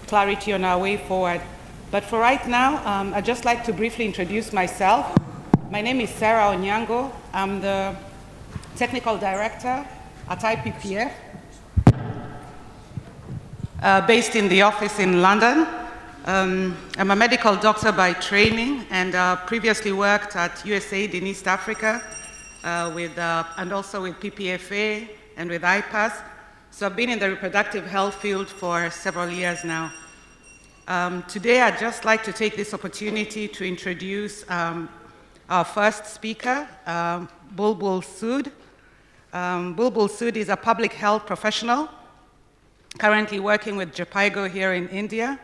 clarity on our way forward. But for right now, I'd just like to briefly introduce myself. My name is Sarah Onyango. I'm the Technical Director at IPPF, based in the office in London. I'm a medical doctor by training and previously worked at USAID in East Africa and also with PPFA and with IPAS. So I've been in the reproductive health field for several years now. Today, I'd just like to take this opportunity to introduce our first speaker, Bulbul Sood. Bulbul Sood is a public health professional, currently working with Jhpiego here in India.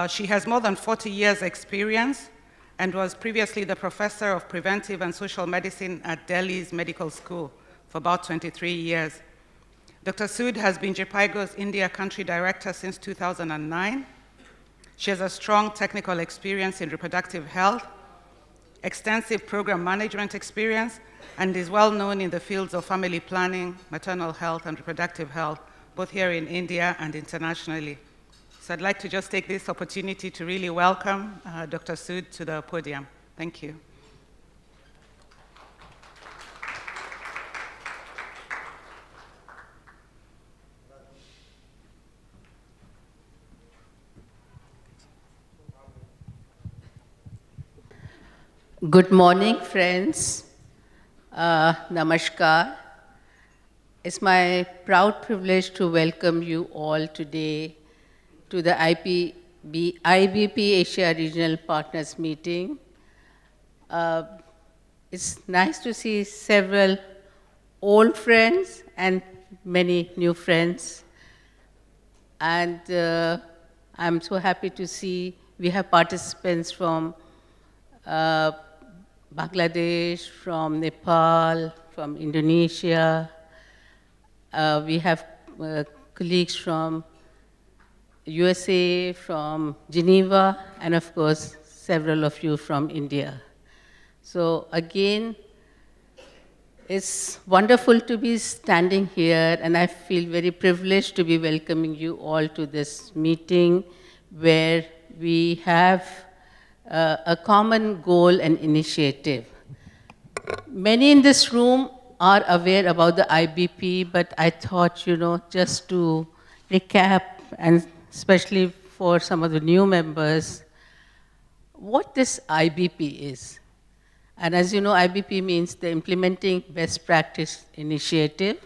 She has more than 40 years experience and was previously the professor of preventive and social medicine at Delhi's medical school for about 23 years. Dr. Sood has been Jhpiego's India country director since 2009. She has a strong technical experience in reproductive health, extensive program management experience, and is well known in the fields of family planning, maternal health, and reproductive health, both here in India and internationally. So I'd like to just take this opportunity to really welcome Dr. Sood to the podium. Thank you. Good morning, friends. Namaskar. It's my proud privilege to welcome you all today to the IBP Asia Regional Partners meeting. It's nice to see several old friends and many new friends. And I'm so happy to see we have participants from Bangladesh, from Nepal, from Indonesia. We have colleagues from USA, from Geneva, and of course, several of you from India. So again, it's wonderful to be standing here, and I feel very privileged to be welcoming you all to this meeting where we have a common goal and initiative. Many in this room are aware about the IBP, but I thought, just to recap, and especially for some of the new members, what this IBP is. And as you know, IBP means the Implementing Best Practice Initiative.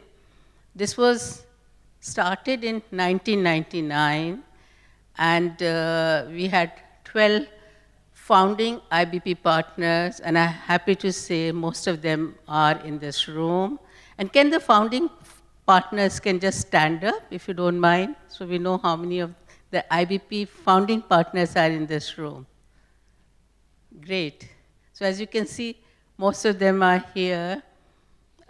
This was started in 1999, and we had 12 founding IBP partners, and I'm happy to say most of them are in this room. And can the founding partners can just stand up, if you don't mind, so we know how many of the IBP founding partners are in this room. Great. So as you can see, most of them are here.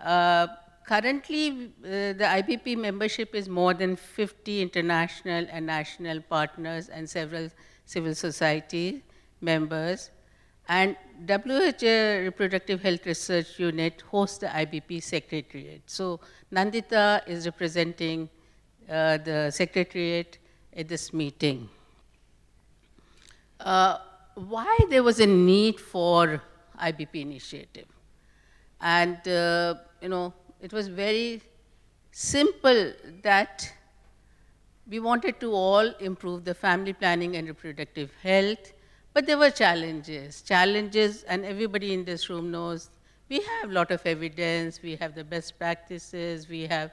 Currently, the IBP membership is more than 50 international and national partners and several civil society members, and WHO Reproductive Health Research Unit hosts the IBP Secretariat. So Nandita is representing the Secretariat at this meeting. Why there was a need for IBP initiative? And it was very simple that we wanted to all improve the family planning and reproductive health. But there were challenges, and everybody in this room knows we have a lot of evidence, we have the best practices, we have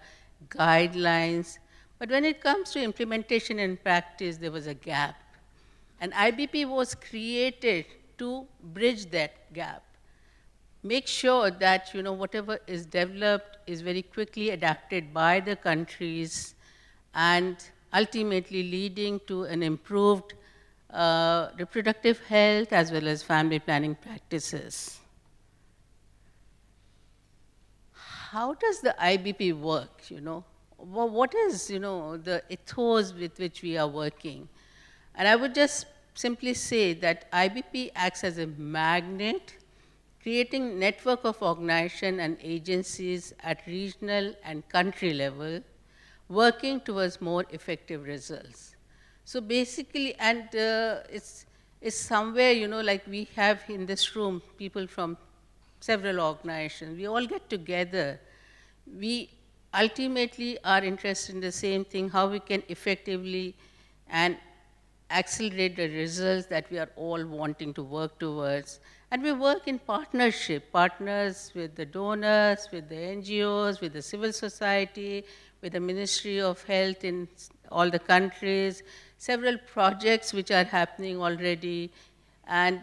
guidelines, but when it comes to implementation and practice, there was a gap. And IBP was created to bridge that gap, make sure that whatever is developed is very quickly adapted by the countries and ultimately leading to an improved reproductive health as well as family planning practices. How does the IBP work, What is, the ethos with which we are working? And I would just simply say that IBP acts as a magnet, creating network of organizations and agencies at regional and country level, working towards more effective results. So basically, and it's somewhere, you know, like we have in this room people from several organizations. We all get together. We ultimately are interested in the same thing, how we can effectively and accelerate the results that we are all wanting to work towards. And we work in partnership, partners with the donors, with the NGOs, with the civil society, with the Ministry of Health in all the countries, several projects which are happening already. And,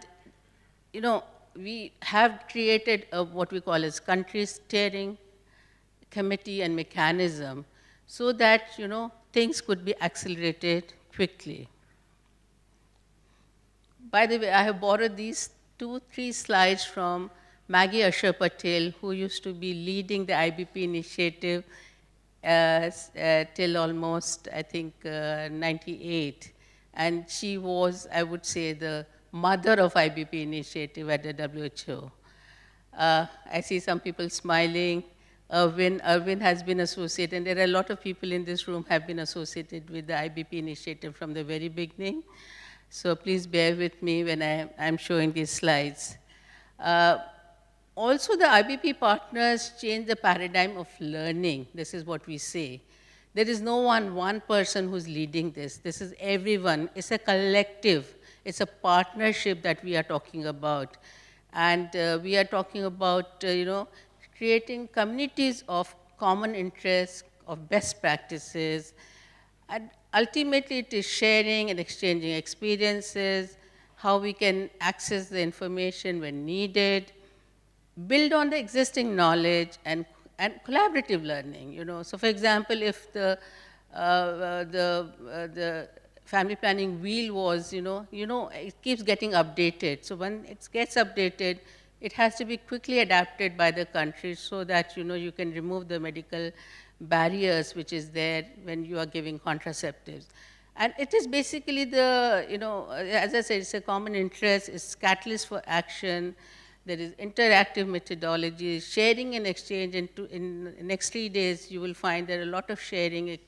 you know, we have created what we call as country steering committee and mechanism so that, you know, things could be accelerated quickly. By the way, I have borrowed these 2-3 slides from Maggie Asher Patel, who used to be leading the IBP initiative till almost, I think, 98. And she was, I would say, the mother of IBP initiative at the WHO. I see some people smiling. Irwin has been associated, and there are a lot of people in this room have been associated with the IBP initiative from the very beginning. So please bear with me when I'm showing these slides. Also, the IBP partners change the paradigm of learning. This is what we say. There is no one person who's leading this. This is everyone. It's a collective. It's a partnership that we are talking about. And we are talking about, you know, creating communities of common interests, of best practices. And ultimately, it is sharing and exchanging experiences, how we can access the information when needed, build on the existing knowledge, and collaborative learning. You know, so for example, if the family planning wheel was, you know, it keeps getting updated. So when it gets updated, it has to be quickly adapted by the country so that, you know, you can remove the medical barriers which is there when you are giving contraceptives. And it is basically the, you know, as I said, it's a common interest, it's catalyst for action. There is interactive methodology, sharing and exchange. In the next 3 days, you will find there are a lot of sharing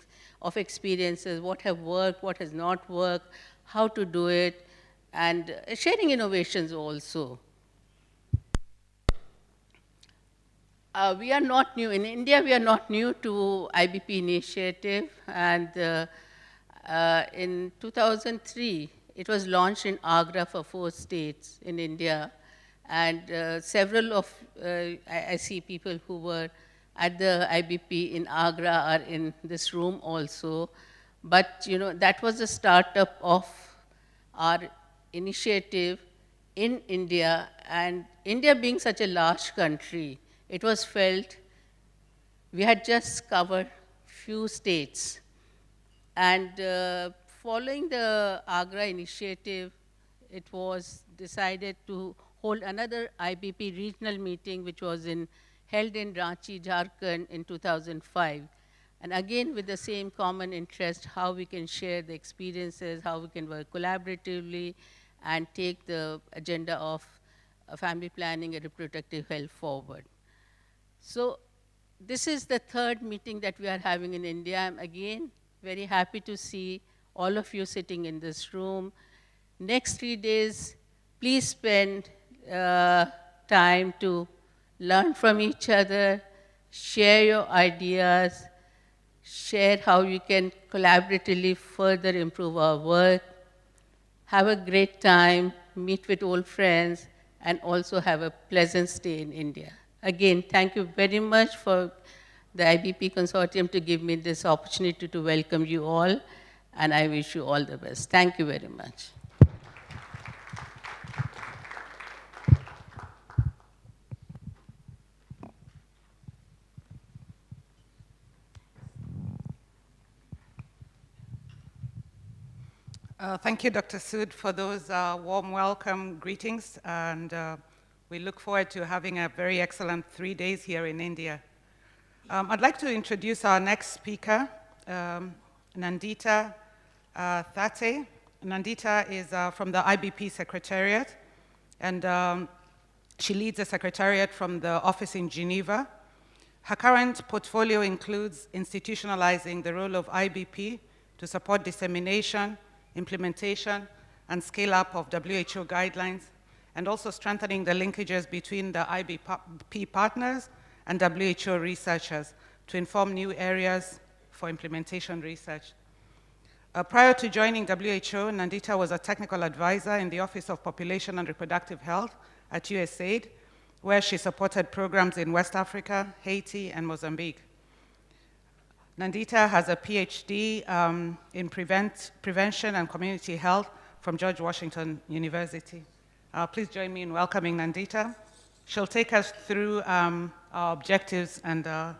of experiences, what have worked, what has not worked, how to do it, and sharing innovations also. We are not new. In India, we are not new to IBP initiative. And in 2003, it was launched in Agra for 4 states in India. And several of, I see people who were at the IBP in Agra are in this room also. But, you know, that was the startup of our initiative in India. And India being such a large country, it was felt we had just covered few states. And following the Agra initiative, it was decided to hold another IBP regional meeting, which was held in Ranchi, Jharkhand in 2005. And again, with the same common interest, how we can share the experiences, how we can work collaboratively, and take the agenda of family planning and reproductive health forward. So this is the 3rd meeting that we are having in India. I'm again very happy to see all of you sitting in this room. Next 3 days, please spend time to learn from each other, share your ideas, share how you can collaboratively further improve our work, have a great time, meet with old friends, and also have a pleasant stay in India. Again, thank you very much for the IBP Consortium to give me this opportunity to welcome you all, and I wish you all the best. Thank you very much. Thank you, Dr. Sood, for those warm welcome greetings, and we look forward to having a very excellent 3 days here in India. I'd like to introduce our next speaker, Nandita Thate. Nandita is from the IBP Secretariat, and she leads the Secretariat from the office in Geneva. Her current portfolio includes institutionalizing the role of IBP to support dissemination, implementation, and scale-up of WHO guidelines, and also strengthening the linkages between the IBP partners and WHO researchers to inform new areas for implementation research. Prior to joining WHO, Nandita was a technical advisor in the Office of Population and Reproductive Health at USAID, where she supported programs in West Africa, Haiti, and Mozambique. Nandita has a PhD in prevention and community health from George Washington University. Please join me in welcoming Nandita. She'll take us through our objectives and a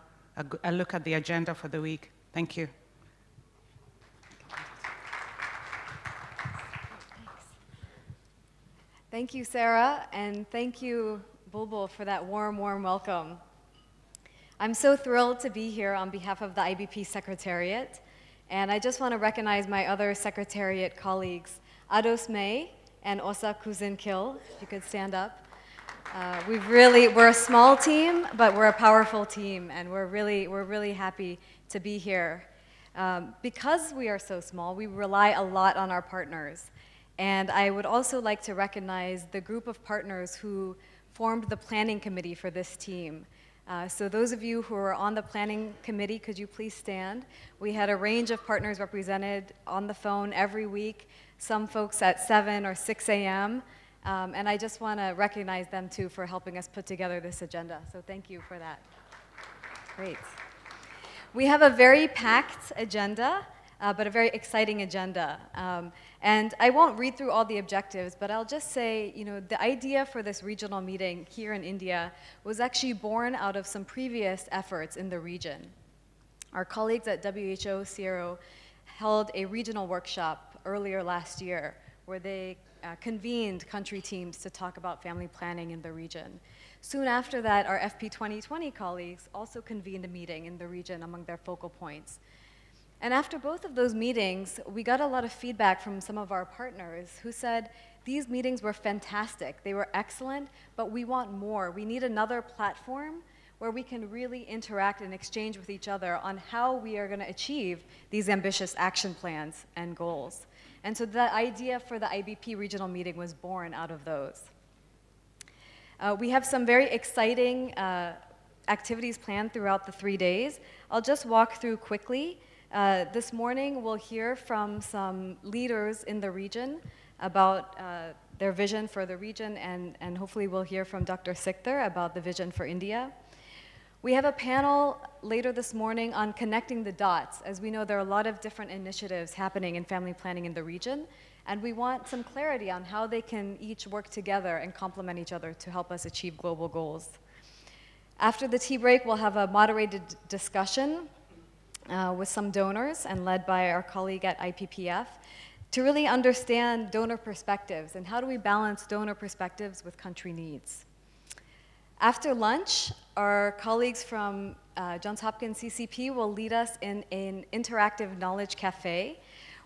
look at the agenda for the week. Thank you. Thank you, Sarah, and thank you, Bulbul, for that warm, warm welcome. I'm so thrilled to be here on behalf of the IBP Secretariat, and I just want to recognize my other Secretariat colleagues, Ados May and Osa Kuzin-Kil, if you could stand up. We're a small team, but we're a powerful team, and we're really happy to be here. Because we are so small, we rely a lot on our partners. And I would also like to recognize the group of partners who formed the planning committee for this team. So those of you who are on the planning committee, could you please stand? We had a range of partners represented on the phone every week, some folks at 7 or 6 a.m., and I just want to recognize them too for helping us put together this agenda. So thank you for that. Great. We have a very packed agenda, but a very exciting agenda. And I won't read through all the objectives, but I'll just say, the idea for this regional meeting here in India was actually born out of some previous efforts in the region. Our colleagues at WHO CRO held a regional workshop earlier last year where they convened country teams to talk about family planning in the region. Soon after that, our FP 2020 colleagues also convened a meeting in the region among their focal points. And after both of those meetings, we got a lot of feedback from some of our partners who said, these meetings were fantastic, they were excellent, but we want more. We need another platform where we can really interact and exchange with each other on how we are going to achieve these ambitious action plans and goals. And so the idea for the IBP regional meeting was born out of those. We have some very exciting activities planned throughout the 3 days. I'll just walk through quickly. This morning, we'll hear from some leaders in the region about their vision for the region, and hopefully we'll hear from Dr. Sikdar about the vision for India. We have a panel later this morning on connecting the dots. As we know, there are a lot of different initiatives happening in family planning in the region, and we want some clarity on how they can each work together and complement each other to help us achieve global goals. After the tea break, we'll have a moderated discussion with some donors and led by our colleague at IPPF to really understand donor perspectives and how do we balance donor perspectives with country needs. After lunch, our colleagues from Johns Hopkins CCP will lead us in an interactive knowledge cafe,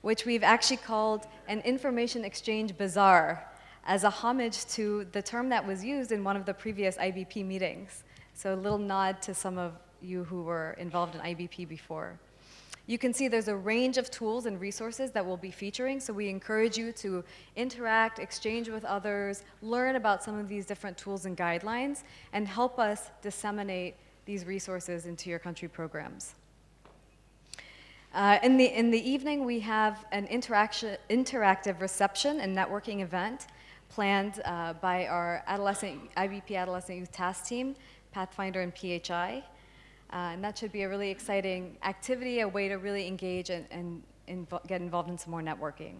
which we've actually called an information exchange bazaar as a homage to the term that was used in one of the previous IBP meetings. So a little nod to some of you who were involved in IBP before. You can see there's a range of tools and resources that we'll be featuring, so we encourage you to interact, exchange with others, learn about some of these different tools and guidelines, and help us disseminate these resources into your country programs. In the evening, we have an interactive reception and networking event planned by our IBP Adolescent Youth Task Team, Pathfinder and PHI. And that should be a really exciting activity, a way to really engage and get involved in some more networking.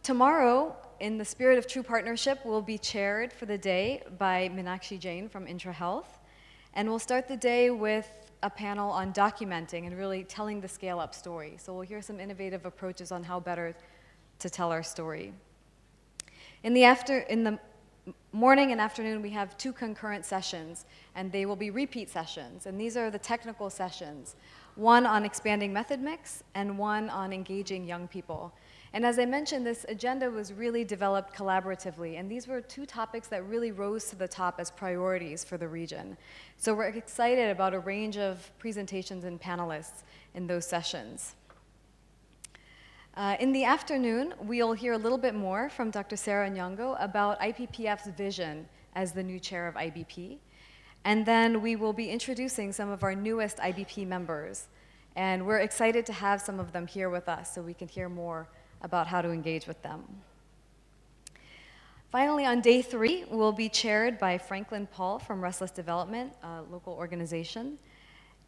Tomorrow, in the spirit of true partnership, will be chaired for the day by Meenakshi Jain from IntraHealth. And we'll start the day with a panel on documenting and really telling the scale-up story. So we'll hear some innovative approaches on how better to tell our story. In the morning and afternoon, we have 2 concurrent sessions, and they will be repeat sessions. And these are the technical sessions, one on expanding method mix and one on engaging young people. And as I mentioned, this agenda was really developed collaboratively, and these were 2 topics that really rose to the top as priorities for the region. So we're excited about a range of presentations and panelists in those sessions. In the afternoon, we'll hear a little bit more from Dr. Sarah Nyong'o about IPPF's vision as the new chair of IBP. And then we will be introducing some of our newest IBP members. And we're excited to have some of them here with us so we can hear more about how to engage with them. Finally, on day 3, we'll be chaired by Franklin Paul from Restless Development, a local organization.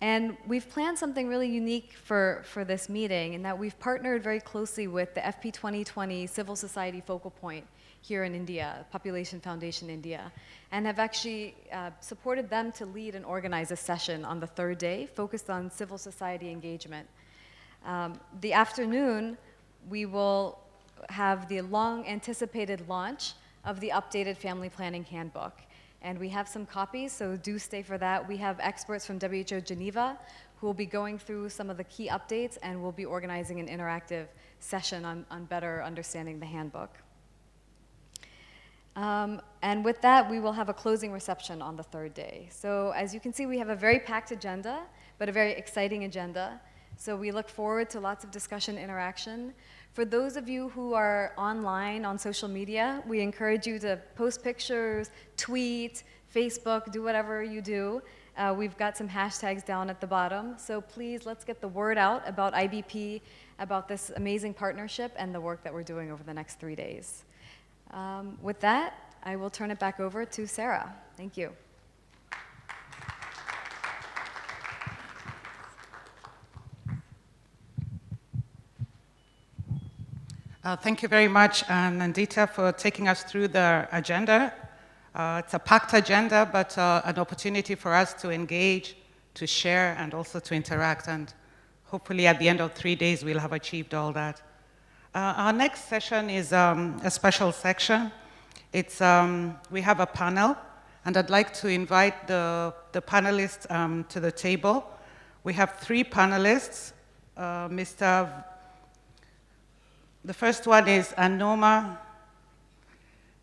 And we've planned something really unique for this meeting in that we've partnered very closely with the FP 2020 Civil Society Focal Point here in India, Population Foundation India, and have actually supported them to lead and organize a session on the 3rd day focused on civil society engagement. The afternoon, we will have the long-anticipated launch of the updated Family Planning Handbook. And we have some copies, so do stay for that. We have experts from WHO Geneva who will be going through some of the key updates, and we'll be organizing an interactive session on better understanding the handbook. And with that, we will have a closing reception on the 3rd day. So as you can see, we have a very packed agenda, but a very exciting agenda. So we look forward to lots of discussion, interaction. For those of you who are online on social media, we encourage you to post pictures, tweet, Facebook, do whatever you do. We've got some hashtags down at the bottom. So please, let's get the word out about IBP, about this amazing partnership and the work that we're doing over the next 3 days. With that, I will turn it back over to Sarah. Thank you. Thank you very much, Nandita, for taking us through the agenda. It's a packed agenda, but an opportunity for us to engage, to share, and also to interact. And hopefully at the end of 3 days, we'll have achieved all that. Our next session is a special section. It's, we have a panel, and I'd like to invite the panelists to the table. We have 3 panelists. The first one is Anoma.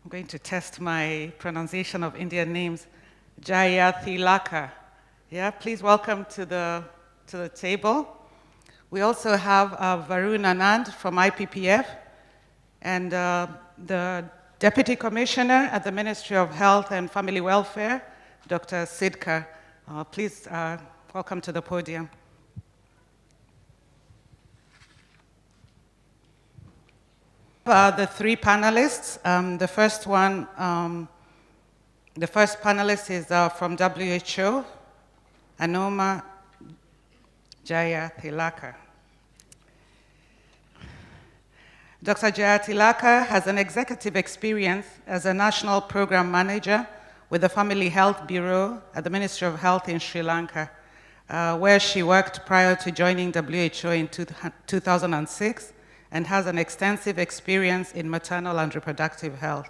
I'm going to test my pronunciation of Indian names. Jayathilaka. Yeah, please welcome to the table. We also have Varun Anand from IPPF and the Deputy Commissioner at the Ministry of Health and Family Welfare, Dr. Sidka. Please welcome to the podium. The 3 panelists. The first panelist is from WHO, Anoma Jayathilaka. Dr. Jayathilaka has an executive experience as a national program manager with the Family Health Bureau at the Ministry of Health in Sri Lanka, where she worked prior to joining WHO in 2006 and has an extensive experience in maternal and reproductive health.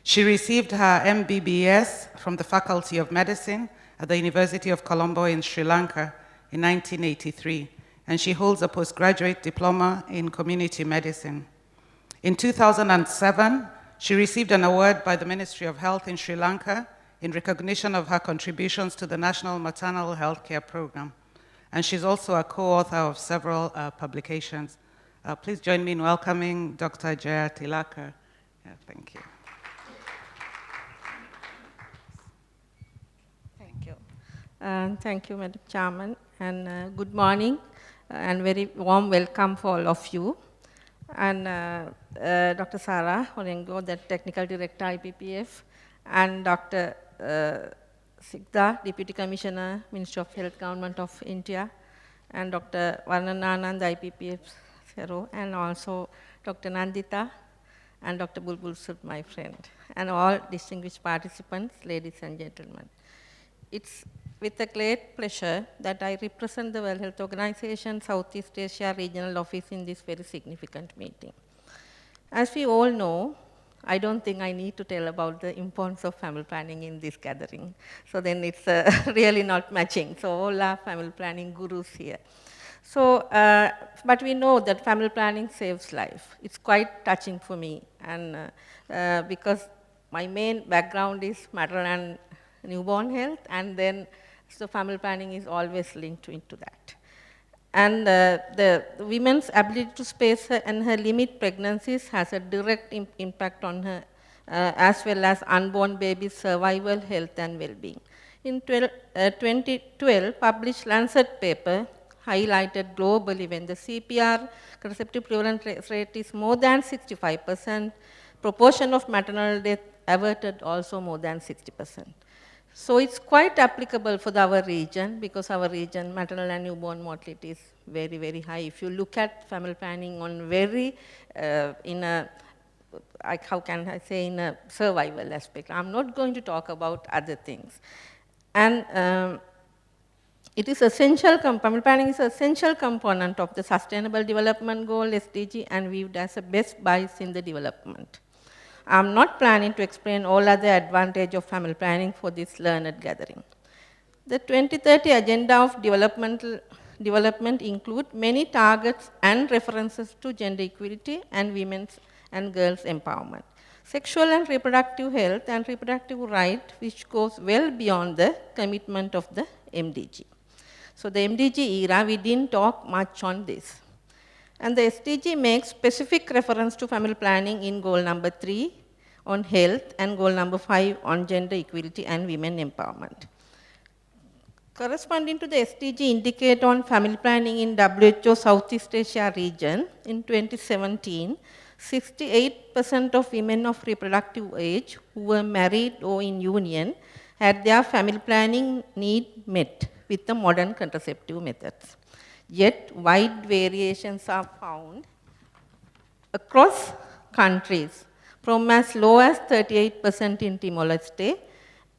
She received her MBBS from the Faculty of Medicine at the University of Colombo in Sri Lanka in 1983, and she holds a postgraduate diploma in community medicine. In 2007, she received an award by the Ministry of Health in Sri Lanka in recognition of her contributions to the National Maternal Health Care Program, and she's also a co-author of several publications. Please join me in welcoming Dr. Jayathilaka. Yeah, thank you. Thank you. Thank you, Madam Chairman, and good morning, and very warm welcome for all of you. And Dr. Sarah Horengo, the Technical Director, IPPF, and Dr. Sikda, Deputy Commissioner, Ministry of Health, Government of India, and Dr. Varnananand, IPPF, and also Dr. Nandita and Dr. Bulbul Sud, my friend, and all distinguished participants, ladies and gentlemen. It's with a great pleasure that I represent the World Health Organization Southeast Asia Regional Office in this very significant meeting. As we all know, I don't think I need to tell about the importance of family planning in this gathering. So then it's really not matching. So all our family planning gurus here. So, but we know that family planning saves life. It's quite touching for me, and because my main background is maternal and newborn health, and then so family planning is always linked into that. And the women's ability to space her and her limit pregnancies has a direct impact on her, as well as unborn babies' survival, health, and well-being. In 2012, published Lancet paper highlighted globally when the CPR, contraceptive prevalence rate, is more than 65%, proportion of maternal death averted also more than 60%. So it's quite applicable for our region, because our region maternal and newborn mortality is very, very high. If you look at family planning on very, how can I say, in a survival aspect. I'm not going to talk about other things. And it is essential, family planning is an essential component of the Sustainable Development Goal, SDG, and viewed as a best buys in the development. I'm not planning to explain all other advantages of family planning for this learned gathering. The 2030 Agenda of Development include many targets and references to gender equality and women's and girls' empowerment. Sexual and reproductive health and reproductive right, which goes well beyond the commitment of the MDG. So the MDG era, we didn't talk much on this. And the SDG makes specific reference to family planning in goal number 3 on health and goal number 5 on gender equality and women empowerment. Corresponding to the SDG indicator on family planning in WHO Southeast Asia region in 2017, 68% of women of reproductive age who were married or in union had their family planning need met with the modern contraceptive methods. Yet, wide variations are found across countries, from as low as 38% in Timor-Leste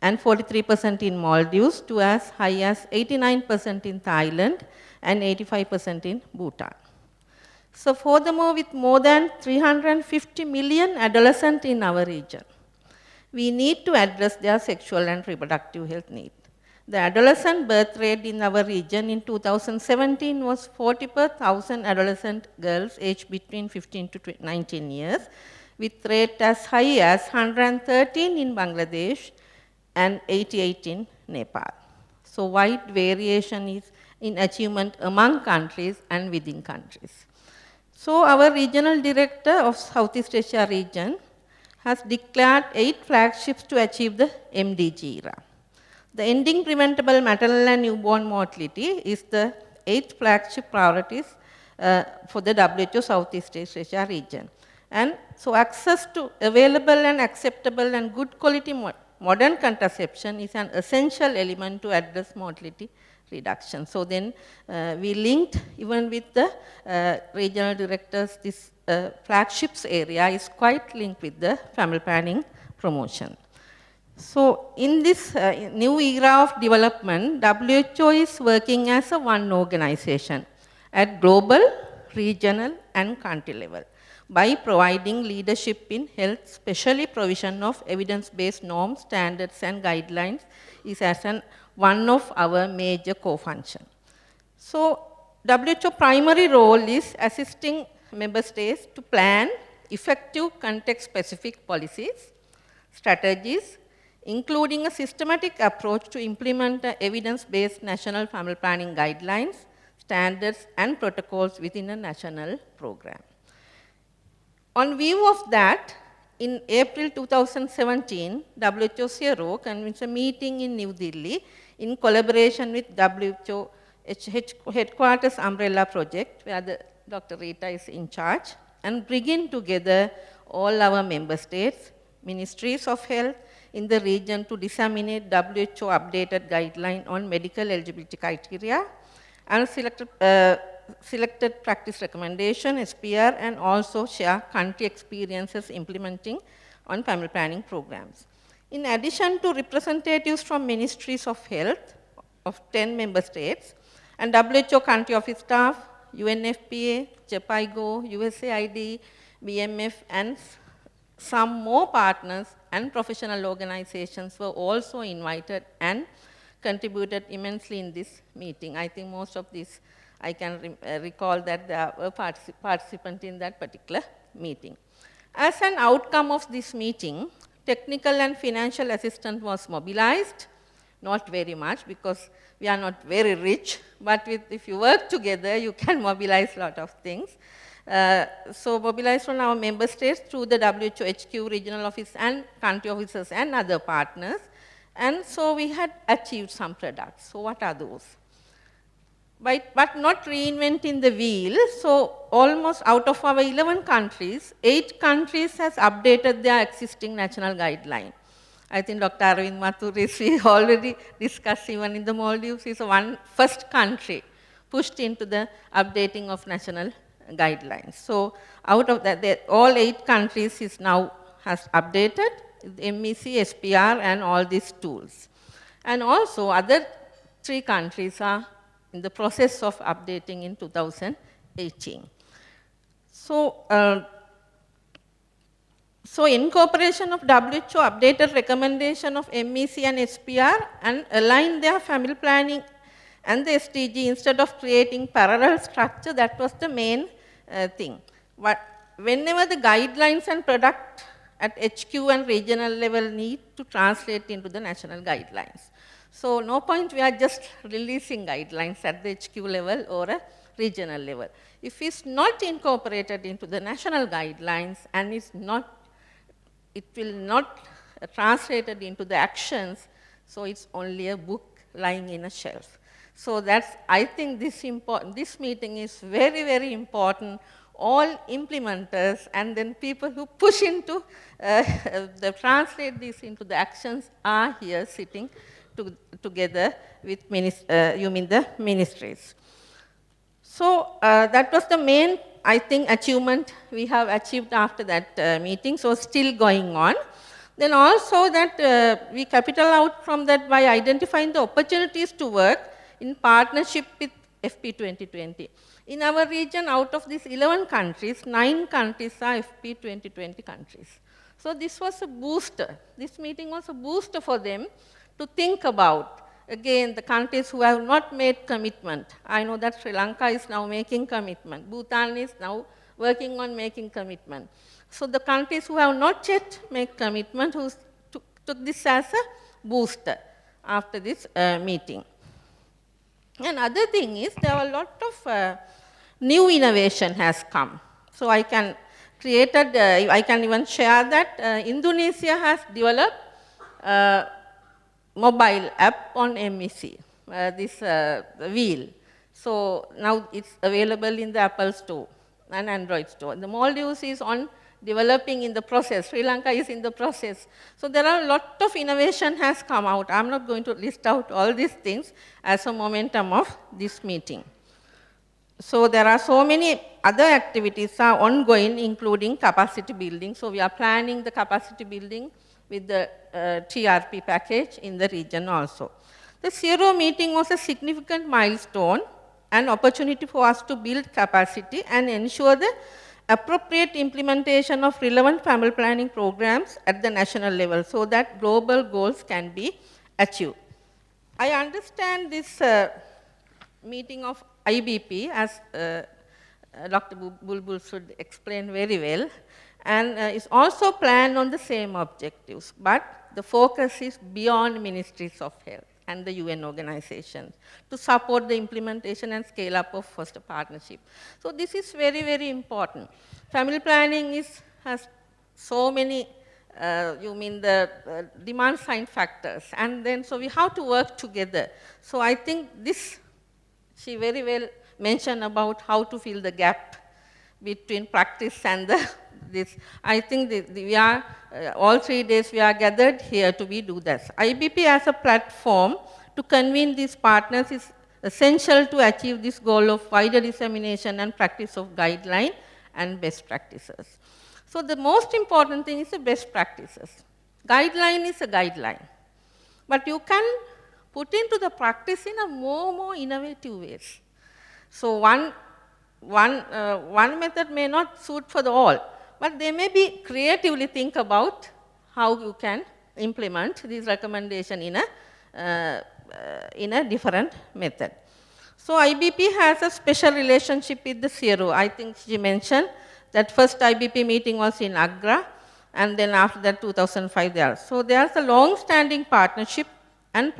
and 43% in Maldives to as high as 89% in Thailand and 85% in Bhutan. So furthermore, with more than 350 million adolescents in our region, we need to address their sexual and reproductive health needs. The adolescent birth rate in our region in 2017 was 40 per 1,000 adolescent girls aged between 15 to 19 years, with rate as high as 113 in Bangladesh and 88 in Nepal. So wide variation is in achievement among countries and within countries. So our regional director of Southeast Asia region has declared 8 flagships to achieve the MDG era. The ending preventable maternal and newborn mortality is the 8th flagship priorities for the WHO Southeast Asia region. And so access to available and acceptable and good quality modern contraception is an essential element to address mortality reduction. So then we linked even with the regional directors, this flagships area is quite linked with the family planning promotion. So in this new era of development, WHO is working as a one organization at global, regional, and country level by providing leadership in health, especially provision of evidence-based norms, standards, and guidelines is as one of our major co-functions. So WHO primary role is assisting member states to plan effective context-specific policies, strategies, including a systematic approach to implement evidence-based national family planning guidelines, standards, and protocols within a national program. On view of that, in April 2017, WHO CRO convened a meeting in New Delhi in collaboration with WHO Headquarters Umbrella Project, where Dr. Rita is in charge, and bringing together all our member states, ministries of health in the region to disseminate WHO updated guideline on medical eligibility criteria and selected practice recommendation, SPR, and also share country experiences implementing on family planning programs. In addition to representatives from ministries of health of 10 member states and WHO country office staff, UNFPA, JPIGO, USAID, BMF, and some more partners and professional organizations were also invited and contributed immensely in this meeting. I think most of these, I can recall that there were participants in that particular meeting. As an outcome of this meeting, technical and financial assistance was mobilized not very much because we are not very rich, but if you work together, you can mobilize a lot of things. So mobilize from our member states through the WHO HQ regional office and country officers and other partners. And so we had achieved some products. So what are those? But not reinventing the wheel. So almost out of our 11 countries, 8 countries has updated their existing national guideline. I think Dr. Arvind Mathuris, we already discussed even in the Maldives, is one first country pushed into the updating of national guidelines. So out of that, all 8 countries is now has updated MEC, SPR, and all these tools. And also other 3 countries are in the process of updating in 2018. So incorporation of WHO updated recommendation of MEC and SPR and align their family planning and the SDG instead of creating parallel structure, that was the main thing. But whenever the guidelines and product at HQ and regional level need to translate into the national guidelines. So no point we are just releasing guidelines at the HQ level or a regional level. If it's not incorporated into the national guidelines and it will not translated into the actions, so it's only a book lying in a shelf. So I think this meeting is very, very important. All implementers and then people who push into, translate this into the actions are here sitting together with the ministries. So that was the main, I think, achievement we have achieved after that meeting, so still going on. Then also that we capital out from that by identifying the opportunities to work in partnership with FP 2020. In our region, out of these 11 countries, 9 countries are FP 2020 countries. So this was a booster. This meeting was a booster for them to think about, again, the countries who have not made commitment. I know that Sri Lanka is now making commitment. Bhutan is now working on making commitment. So the countries who have not yet made commitment, who took this as a booster after this meeting. And other thing is, there are a lot of new innovation has come. So I can even share that Indonesia has developed mobile app on MEC, this wheel. So now it's available in the Apple Store and Android Store. The Maldives is on developing in the process. Sri Lanka is in the process. So there are a lot of innovation has come out. I'm not going to list out all these things as a momentum of this meeting. So there are so many other activities are ongoing, including capacity building. So we are planning the capacity building with the TRP package in the region also. The Zero meeting was a significant milestone and opportunity for us to build capacity and ensure the appropriate implementation of relevant family planning programs at the national level so that global goals can be achieved. I understand this meeting of IBP, as Dr. Bulbul should explain very well, and is also planned on the same objectives, but the focus is beyond ministries of health and the UN organizations to support the implementation and scale up of foster partnership. So this is very, very important. Family planning has so many, the demand side factors, and then so we have to work together. So I think this, she very well mentioned about how to fill the gap between practice and this. I think we are, all 3 days we are gathered here to do this. IBP as a platform to convene these partners is essential to achieve this goal of wider dissemination and practice of guideline and best practices. So the most important thing is the best practices. Guideline is a guideline, but you can put into the practice in a more innovative ways. So one method may not suit for the all, but they may be creatively think about how you can implement these recommendations in a different method. So IBP has a special relationship with the Zero. I think she mentioned that first IBP meeting was in Agra, and then after that 2005 there. So there's a long-standing partnership and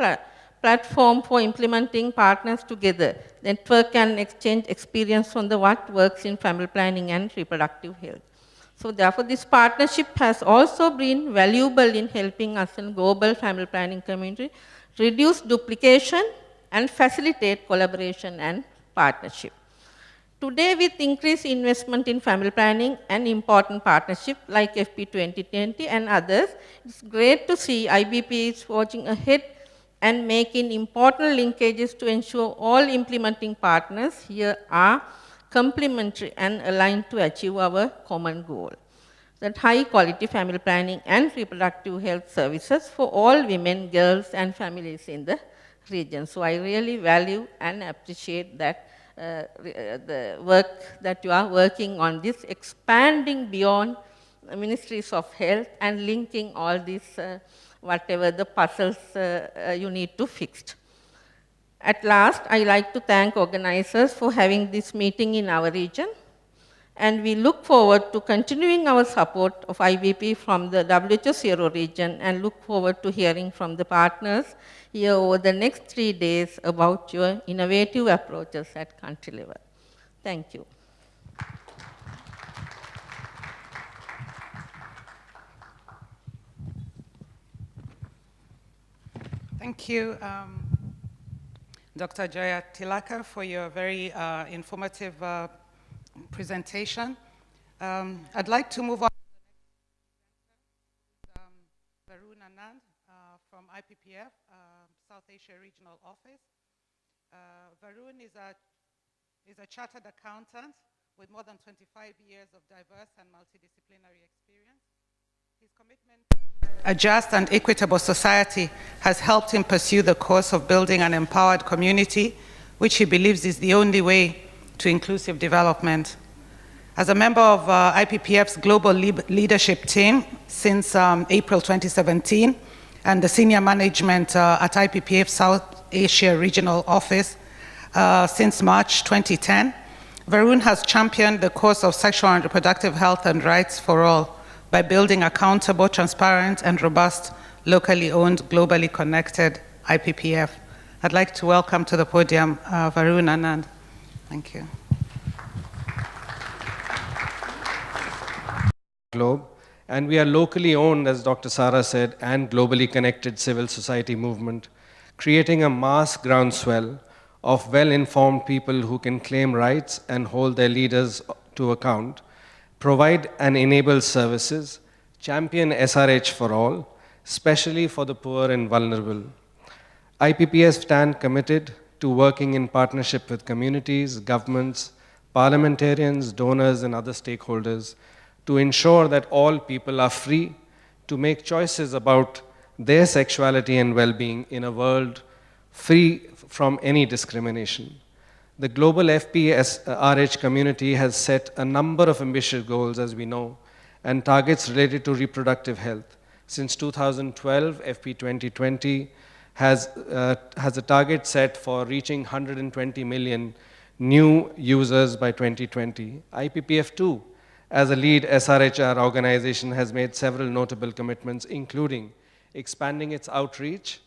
platform for implementing partners together, network and exchange experience on the what works in family planning and reproductive health. So therefore, this partnership has also been valuable in helping us in global family planning community reduce duplication and facilitate collaboration and partnership. Today, with increased investment in family planning and important partnership like FP 2020 and others, it's great to see IBP is forging ahead and making important linkages to ensure all implementing partners here are complementary and aligned to achieve our common goal, that high quality family planning and reproductive health services for all women, girls and families in the region. So I really value and appreciate that the work that you are working on this, expanding beyond ministries of health and linking all these, whatever the puzzles you need to fix. At last, I like to thank organizers for having this meeting in our region, and we look forward to continuing our support of IBP from the WHO Zero region and look forward to hearing from the partners here over the next 3 days about your innovative approaches at country level. Thank you. Thank you, Dr. Joya Tilaka, for your very informative presentation. I'd like to move on to Varun Anand from IPPF, South Asia Regional Office. Varun is a chartered accountant with more than 25 years of diverse and multidisciplinary experience. His commitment to a just and equitable society has helped him pursue the course of building an empowered community, which he believes is the only way to inclusive development. As a member of IPPF's global leadership team since April 2017, and the senior management at IPPF South Asia Regional Office since March 2010, Varun has championed the cause of sexual and reproductive health and rights for all by building accountable, transparent, and robust, locally owned, globally connected IPPF. I'd like to welcome to the podium Varun Anand. Thank you. Globe, and we are locally owned, as Dr. Sara said, and globally connected civil society movement, creating a mass groundswell of well-informed people who can claim rights and hold their leaders to account, provide and enable services, champion SRH for all, especially for the poor and vulnerable. IPPS stand committed to working in partnership with communities, governments, parliamentarians, donors, and other stakeholders to ensure that all people are free to make choices about their sexuality and well-being in a world free from any discrimination. The global FPSRH community has set a number of ambitious goals, as we know, and targets related to reproductive health. Since 2012, FP 2020 has a target set for reaching 120 million new users by 2020. IPPF 2, as a lead SRHR organization, has made several notable commitments, including expanding its outreach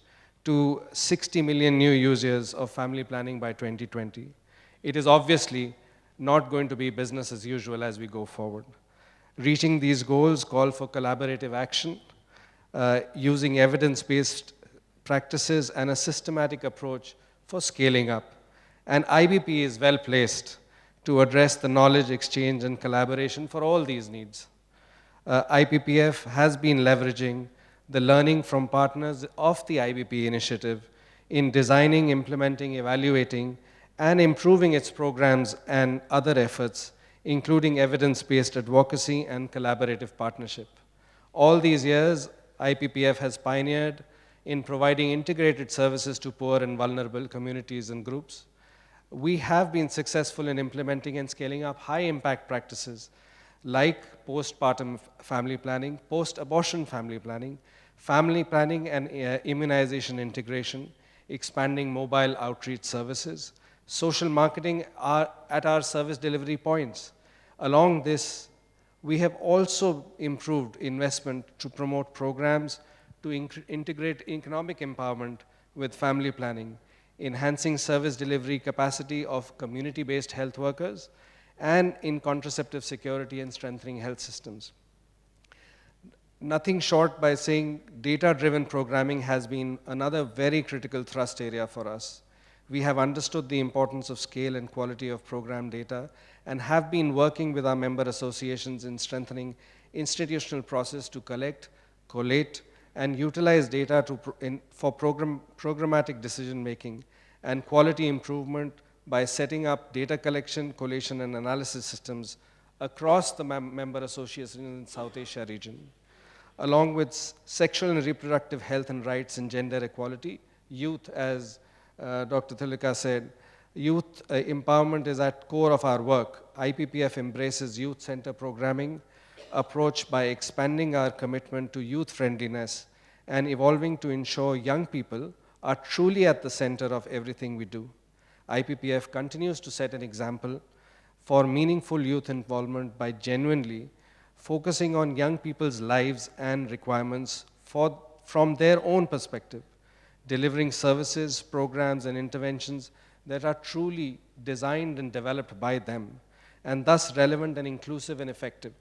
to 60 million new users of family planning by 2020. It is obviously not going to be business as usual as we go forward. Reaching these goals call for collaborative action, using evidence-based practices and a systematic approach for scaling up. And IBP is well placed to address the knowledge exchange and collaboration for all these needs. IPPF has been leveraging the learning from partners of the IBP initiative in designing, implementing, evaluating, and improving its programs and other efforts, including evidence-based advocacy and collaborative partnership. All these years, IPPF has pioneered in providing integrated services to poor and vulnerable communities and groups. We have been successful in implementing and scaling up high-impact practices like postpartum family planning, post-abortion family planning and immunization integration, expanding mobile outreach services, social marketing are at our service delivery points. Along this, we have also improved investment to promote programs to integrate economic empowerment with family planning, enhancing service delivery capacity of community-based health workers, and in contraceptive security and strengthening health systems. Nothing short by saying data-driven programming has been another very critical thrust area for us. We have understood the importance of scale and quality of program data and have been working with our member associations in strengthening institutional process to collect, collate, and utilize data for programmatic decision-making and quality improvement by setting up data collection, collation, and analysis systems across the member associations in the South Asia region. Along with sexual and reproductive health and rights and gender equality, youth, as Dr. Thilika said, youth empowerment is at core of our work. IPPF embraces youth center programming approach by expanding our commitment to youth friendliness and evolving to ensure young people are truly at the center of everything we do. IPPF continues to set an example for meaningful youth involvement by genuinely focusing on young people's lives and requirements from their own perspective, delivering services, programs, and interventions that are truly designed and developed by them, and thus relevant and inclusive and effective.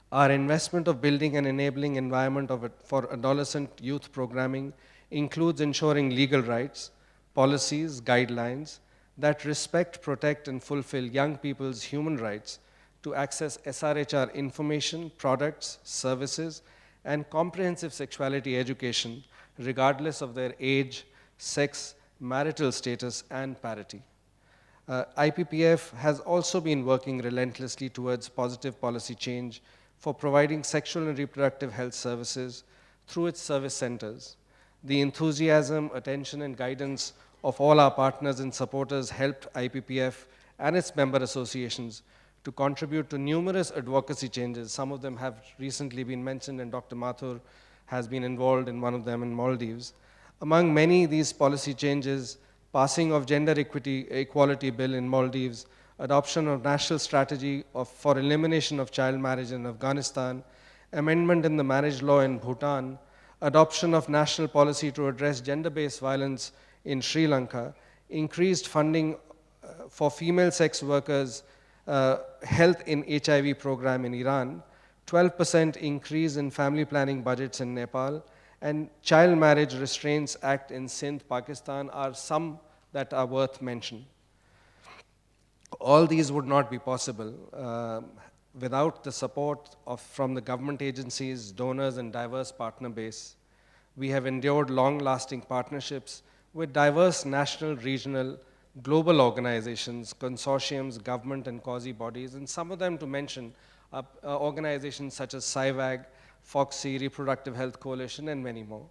Our investment of building an enabling environment for adolescent youth programming includes ensuring legal rights, policies, guidelines that respect, protect, and fulfill young people's human rights to access SRHR information, products, services, and comprehensive sexuality education, regardless of their age, sex, marital status, and parity. IPPF has also been working relentlessly towards positive policy change for providing sexual and reproductive health services through its service centers. The enthusiasm, attention, and guidance of all our partners and supporters helped IPPF and its member associations to contribute to numerous advocacy changes. Some of them have recently been mentioned, and Dr. Mathur has been involved in one of them in Maldives. Among many these policy changes, passing of gender equality bill in Maldives, adoption of national strategy for elimination of child marriage in Afghanistan, amendment in the marriage law in Bhutan, adoption of national policy to address gender-based violence in Sri Lanka, increased funding for female sex workers, health in HIV program in Iran, 12% increase in family planning budgets in Nepal, and Child Marriage Restraints Act in Sindh, Pakistan are some that are worth mention. All these would not be possible without the support from the government agencies, donors, and diverse partner base. We have endured long-lasting partnerships with diverse national, regional, global organizations, consortiums, government, and quasi bodies, and some of them to mention organizations such as SciVag, FOXY, Reproductive Health Coalition, and many more.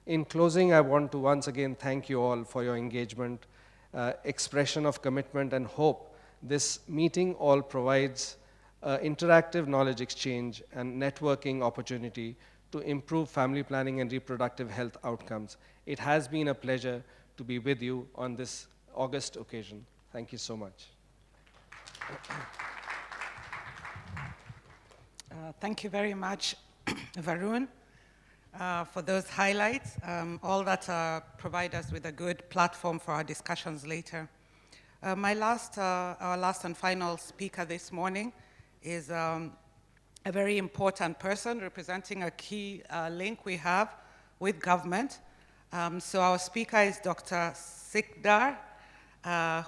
In closing, I want to once again thank you all for your engagement, expression of commitment, and hope. This meeting all provides interactive knowledge exchange and networking opportunity to improve family planning and reproductive health outcomes. It has been a pleasure to be with you on this August occasion. Thank you so much. Thank you very much, Varun, for those highlights, all that provide us with a good platform for our discussions later. Our last and final speaker this morning is a very important person representing a key link we have with government. So our speaker is Dr. Sikdar,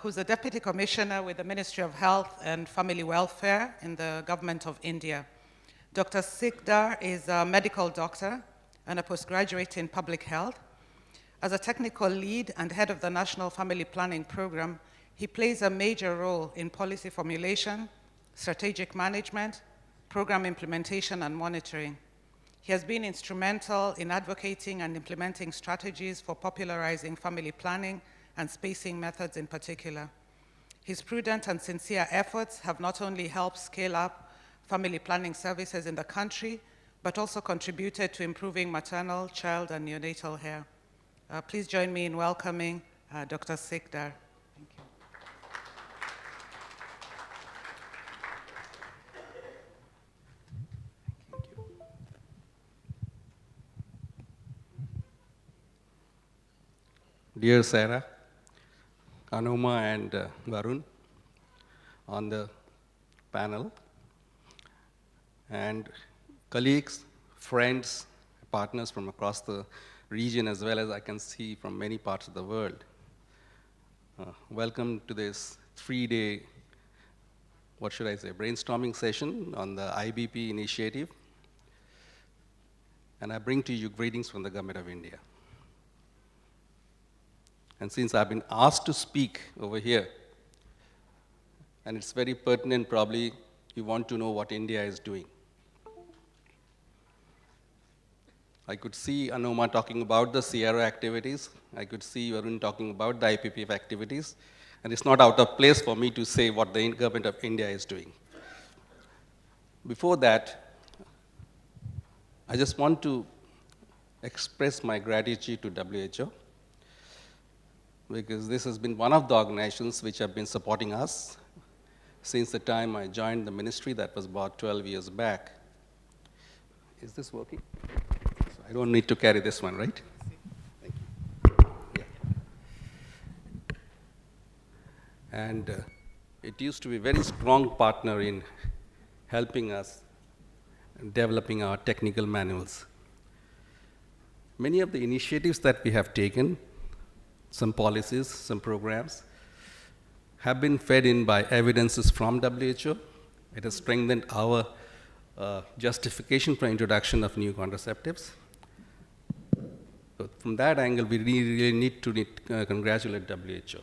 who's a Deputy Commissioner with the Ministry of Health and Family Welfare in the Government of India. Dr. Sikdar is a medical doctor and a postgraduate in public health. As a technical lead and head of the National Family Planning Program, he plays a major role in policy formulation, strategic management, program implementation, and monitoring. He has been instrumental in advocating and implementing strategies for popularizing family planning and spacing methods in particular. His prudent and sincere efforts have not only helped scale up family planning services in the country, but also contributed to improving maternal, child, and neonatal care. Please join me in welcoming Dr. Sikdar. Thank you. Dear Sarah, Anoma and Varun on the panel, and colleagues, friends, partners from across the region, as well as I can see from many parts of the world. Welcome to this 3-day, what should I say, brainstorming session on the IBP initiative. And I bring to you greetings from the Government of India. And since I've been asked to speak over here, and it's very pertinent, probably you want to know what India is doing. I could see Anoma talking about the CRO activities. I could see Varun talking about the IPPF activities. And it's not out of place for me to say what the Government of India is doing. Before that, I just want to express my gratitude to WHO, because this has been one of the organizations which have been supporting us since the time I joined the ministry. That was about 12 years back. Is this working? So I don't need to carry this one, right? Thank you. Yeah. And it used to be a very strong partner in helping us in developing our technical manuals. Many of the initiatives that we have taken, some policies, some programs, have been fed in by evidences from WHO. It has strengthened our justification for introduction of new contraceptives. So from that angle, we really need to congratulate WHO.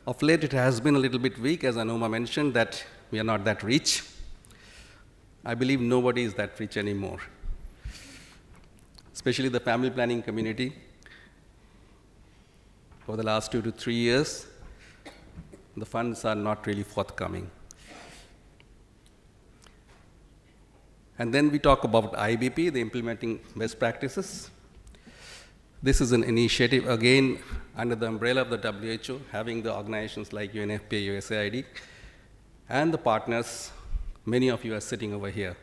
Of late, it has been a little bit weak, as Anoma mentioned, that we are not that rich. I believe nobody is that rich anymore, especially the family planning community. For the last 2 to 3 years, the funds are not really forthcoming. And then we talk about IBP, the implementing best practices. This is an initiative, again, under the umbrella of the WHO, having the organizations like UNFPA, USAID, and the partners. Many of you are sitting over here.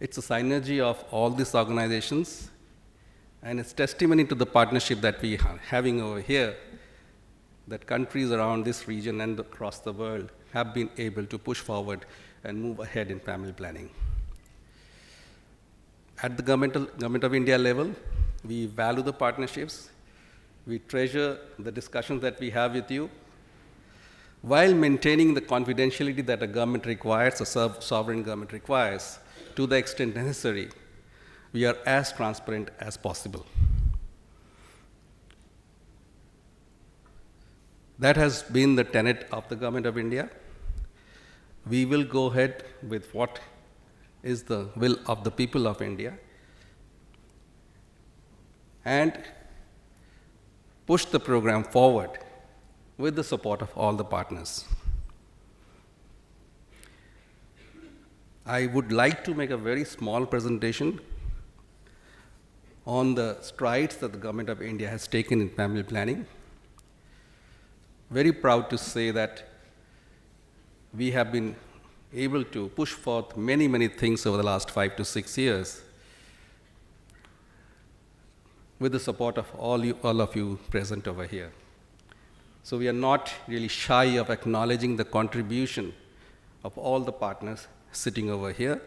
It's a synergy of all these organizations, and it's testimony to the partnership that we are having over here, that countries around this region and across the world have been able to push forward and move ahead in family planning. At the Government of India level, we value the partnerships. We treasure the discussions that we have with you, while maintaining the confidentiality that a government requires, a sovereign government requires, to the extent necessary. We are as transparent as possible. That has been the tenet of the Government of India. We will go ahead with what is the will of the people of India and push the program forward with the support of all the partners. I would like to make a very small presentation on the strides that the Government of India has taken in family planning. Very proud to say that we have been able to push forth many, many things over the last 5 to 6 years with the support of all of you present over here. So we are not really shy of acknowledging the contribution of all the partners sitting over here,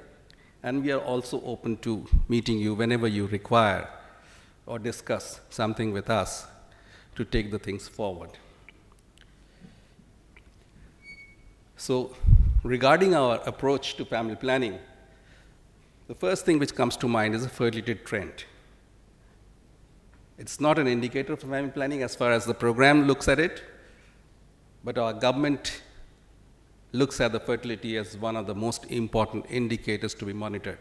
and we are also open to meeting you whenever you require or discuss something with us to take the things forward. So regarding our approach to family planning, the first thing which comes to mind is a fertility trend. It's not an indicator for family planning as far as the program looks at it, but our government looks at the fertility as one of the most important indicators to be monitored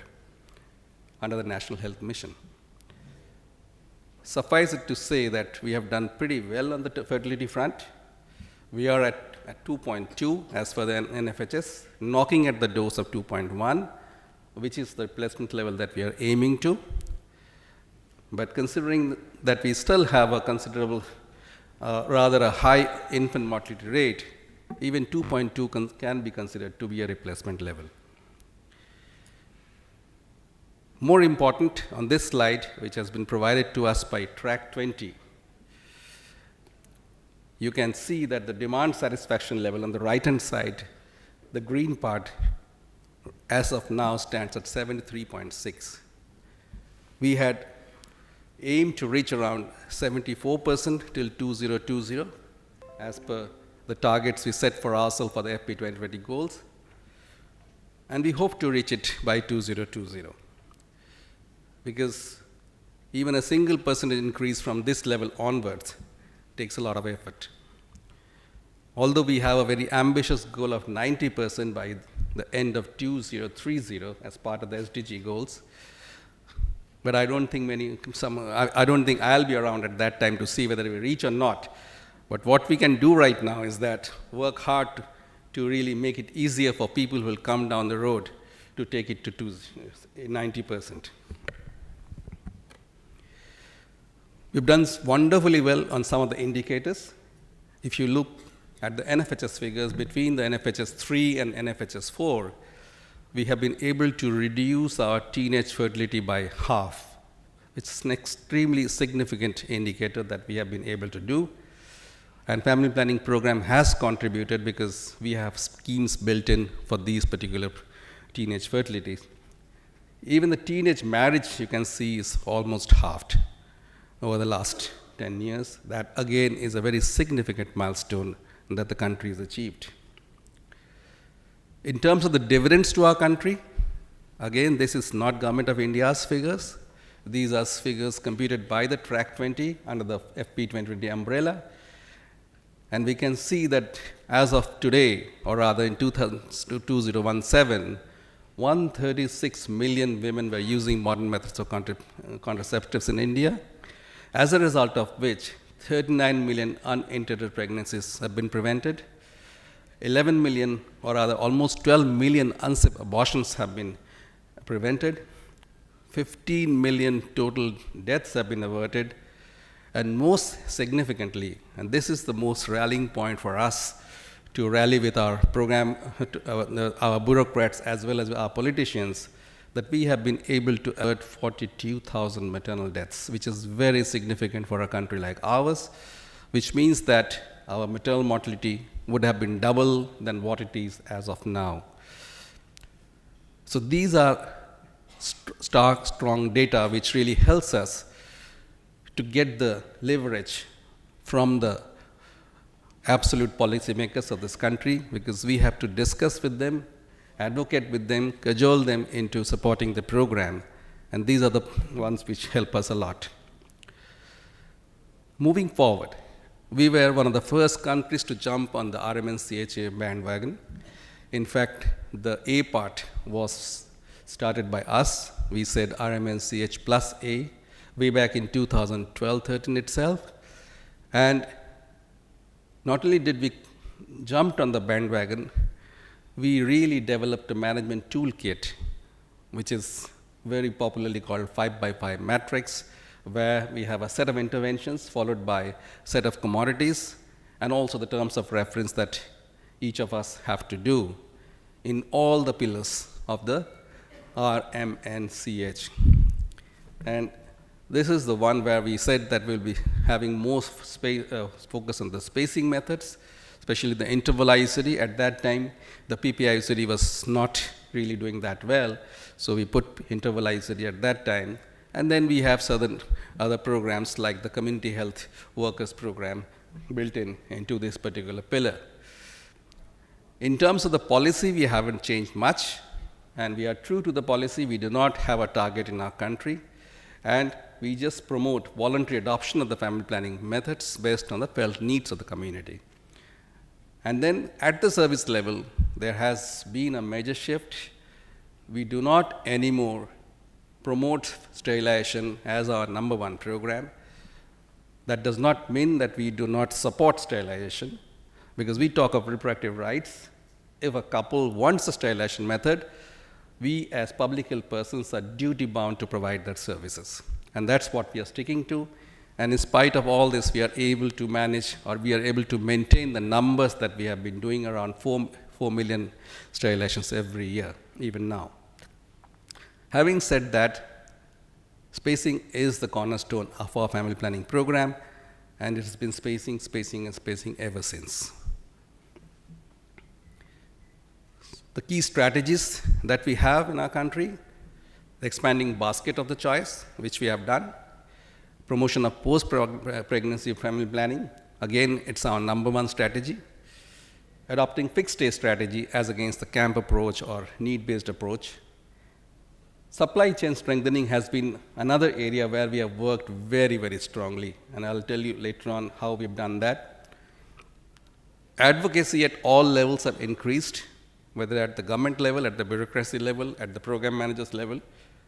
under the National Health Mission. Suffice it to say that we have done pretty well on the fertility front. We are at 2.2 as per the NFHS, knocking at the doors of 2.1, which is the replacement level that we are aiming to. But considering that we still have a considerable, rather a high infant mortality rate, even 2.2 can be considered to be a replacement level. More important, on this slide, which has been provided to us by Track 20, you can see that the demand satisfaction level on the right-hand side, the green part, as of now stands at 73.6. We had aimed to reach around 74% till 2020, as per the targets we set for ourselves for the FP 2020 goals. And we hope to reach it by 2020. Because even a single percentage increase from this level onwards takes a lot of effort. Although we have a very ambitious goal of 90% by the end of 2030 as part of the SDG goals, but I don't think I don't think I'll be around at that time to see whether we reach or not. But what we can do right now is that work hard to really make it easier for people who will come down the road to take it to 90%. We've done wonderfully well on some of the indicators. If you look at the NFHS figures between the NFHS 3 and NFHS 4, we have been able to reduce our teenage fertility by half. It's an extremely significant indicator that we have been able to do. And family planning program has contributed because we have schemes built in for these particular teenage fertilities. Even the teenage marriage, you can see, is almost halved over the last 10 years. That, again, is a very significant milestone that the country has achieved. In terms of the dividends to our country, again, this is not Government of India's figures. These are figures computed by the Track 20 under the FP 2020 umbrella. And we can see that as of today, or rather in 2017, 136 million women were using modern methods of contraceptives in India, as a result of which 39 million unintended pregnancies have been prevented, 11 million, or rather almost 12 million unsafe abortions have been prevented, 15 million total deaths have been averted, and most significantly, and this is the most rallying point for us to rally with our program, our bureaucrats as well as our politicians, that we have been able to avert 42,000 maternal deaths, which is very significant for a country like ours, which means that our maternal mortality would have been double than what it is as of now. So these are stark, strong data which really helps us to get the leverage from the absolute policymakers of this country, because we have to discuss with them, advocate with them, cajole them into supporting the program. And these are the ones which help us a lot. Moving forward, we were one of the first countries to jump on the RMNCHA bandwagon. In fact, the A part was started by us. We said RMNCH plus A way back in 2012-13 itself. And not only did we jump on the bandwagon, we really developed a management toolkit, which is very popularly called 5x5 matrix, where we have a set of interventions followed by a set of commodities, and also the terms of reference that each of us have to do in all the pillars of the RMNCH. And this is the one where we said that we'll be having more focus on the spacing methods, especially the interval IUCD. At that time, the PP IUCD was not really doing that well, so we put interval IUCD at that time. And then we have certain other programs like the community health workers program built into this particular pillar. In terms of the policy, we haven't changed much, and we are true to the policy. We do not have a target in our country, and we just promote voluntary adoption of the family planning methods based on the felt needs of the community. And then at the service level, there has been a major shift. We do not anymore promote sterilization as our #1 program. That does not mean that we do not support sterilization, because we talk of reproductive rights. If a couple wants a sterilization method, we as public health persons are duty bound to provide that services. And that's what we are sticking to. And in spite of all this, we are able to manage, or we are able to maintain the numbers that we have been doing, around 4 million sterilizations every year, even now. Having said that, spacing is the cornerstone of our family planning program, and it has been spacing ever since. The key strategies that we have in our country: the expanding basket of the choice, which we have done; promotion of post-pregnancy family planning, again, it's our #1 strategy; adopting fixed-day strategy as against the camp approach or need-based approach. Supply chain strengthening has been another area where we have worked very, very strongly, and I'll tell you later on how we've done that. Advocacy at all levels have increased, whether at the government level, at the bureaucracy level, at the program managers level,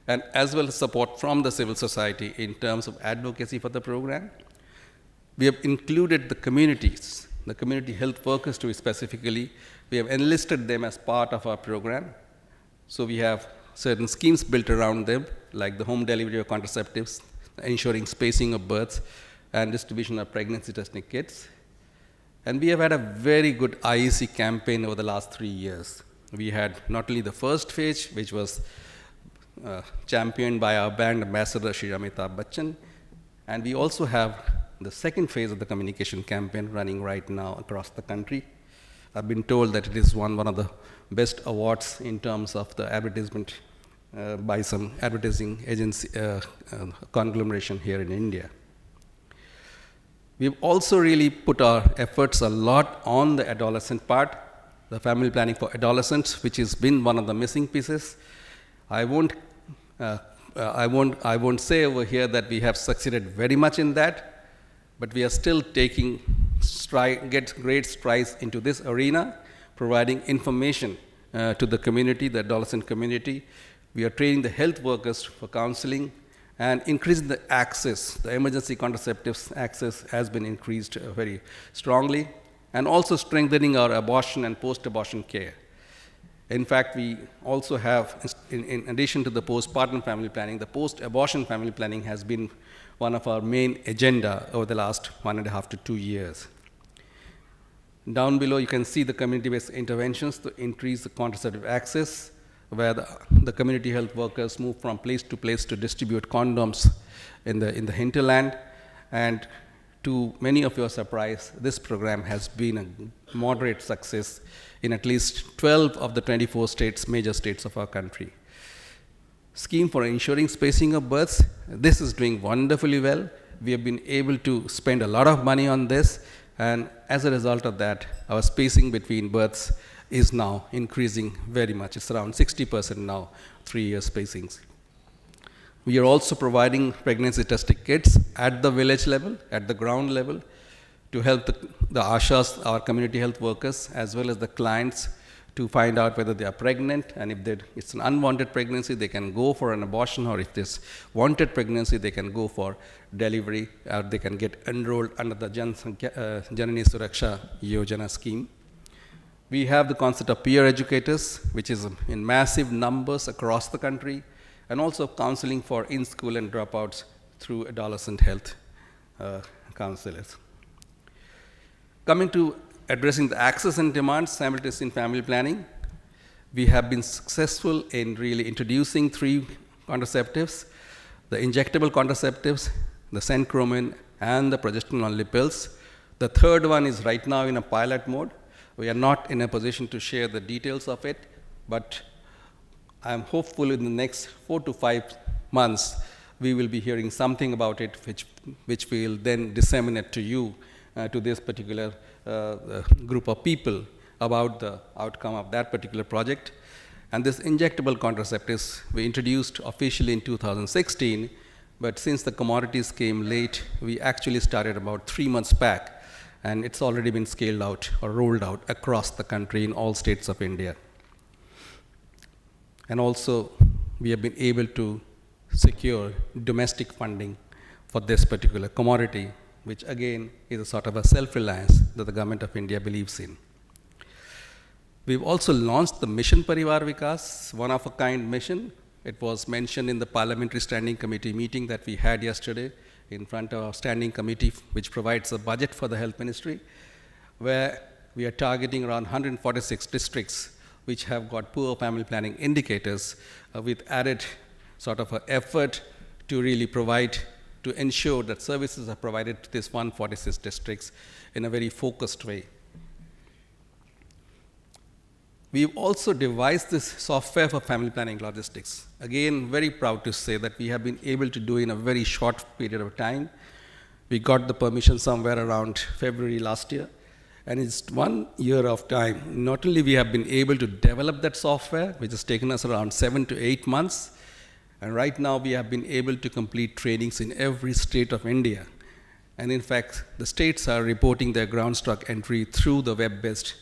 and as well as support from the civil society in terms of advocacy for the program. We have included the communities, the community health workers to specifically. We have enlisted them as part of our program. So we have certain schemes built around them, like the home delivery of contraceptives, ensuring spacing of births, and distribution of pregnancy testing kits. And we have had a very good IEC campaign over the last 3 years. We had not only the first phase, which was championed by our brand ambassador, Shri Amitabh Bachchan, and we also have the second phase of the communication campaign running right now across the country. I've been told that it is won one of the best awards in terms of the advertisement by some advertising agency conglomeration here in India. We've also really put our efforts a lot on the adolescent part, the family planning for adolescents, which has been one of the missing pieces. I won't say over here that we have succeeded very much in that, but we are still taking great strides into this arena, providing information to the community, the adolescent community. We are training the health workers for counseling and increasing the access. The emergency contraceptives access has been increased very strongly, and also strengthening our abortion and post-abortion care. In fact, we also have, in addition to the postpartum family planning, the post-abortion family planning has been one of our main agenda over the last 1.5 to 2 years. Down below, you can see the community-based interventions to increase the contraceptive access, where the community health workers move from place to place to distribute condoms in the hinterland. And to many of your surprise, this program has been a moderate success in at least 12 of the 24 states, major states of our country. Scheme for ensuring spacing of births, this is doing wonderfully well. We have been able to spend a lot of money on this, and as a result of that, our spacing between births is now increasing very much. It's around 60% now, 3-year spacings. We are also providing pregnancy testing kits at the village level, at the ground level, to help the ASHAs, our community health workers, as well as the clients, to find out whether they are pregnant, and if it's an unwanted pregnancy, they can go for an abortion, or if this wanted pregnancy, they can go for delivery, or they can get enrolled under the Janani Suraksha Yojana scheme. We have the concept of peer educators, which is in massive numbers across the country, and also counseling for in-school and dropouts through adolescent health counselors. Coming to addressing the access and demand simultaneously in family planning, we have been successful in really introducing 3 contraceptives: the injectable contraceptives, the Sencromin, and the progesterone-only pills. The third one is right now in a pilot mode. We are not in a position to share the details of it, but I'm hopeful in the next 4 to 5 months, we will be hearing something about it, which we will then disseminate to you, to this particular group of people, about the outcome of that particular project. And this injectable contraceptives we introduced officially in 2016, but since the commodities came late, we actually started about 3 months back, and it's already been scaled out or rolled out across the country in all states of India. And also, we have been able to secure domestic funding for this particular commodity, which again is a sort of a self-reliance that the government of India believes in. We've also launched the Mission Parivar Vikas, one-of-a-kind mission. It was mentioned in the Parliamentary Standing Committee meeting that we had yesterday in front of our standing committee, which provides a budget for the health ministry, where we are targeting around 146 districts which have got poor family planning indicators, with added sort of an effort to really provide, to ensure that services are provided to these 146 districts in a very focused way. We've also devised this software for family planning logistics. Again, very proud to say that we have been able to do in a very short period of time. We got the permission somewhere around February last year. And it's 1 year of time. Not only we have been able to develop that software, which has taken us around 7 to 8 months, and right now we have been able to complete trainings in every state of India. And in fact, the states are reporting their ground stock entry through the web-based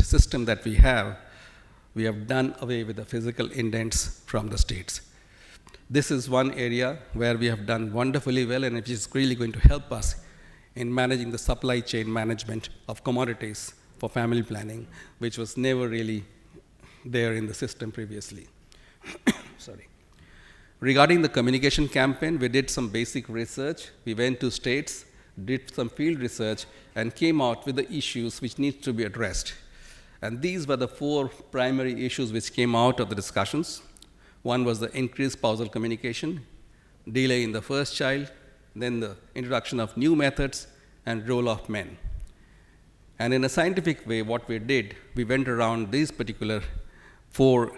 system that we have. We have done away with the physical indents from the states. This is one area where we have done wonderfully well, and it is really going to help us in managing the supply chain management of commodities for family planning, which was never really there in the system previously. Sorry. Regarding the communication campaign, we did some basic research. We went to states, did some field research, and came out with the issues which need to be addressed. And these were the 4 primary issues which came out of the discussions. One was the increased spousal communication, delay in the first child, then the introduction of new methods, and role of men. And in a scientific way, what we did, we went around these particular 4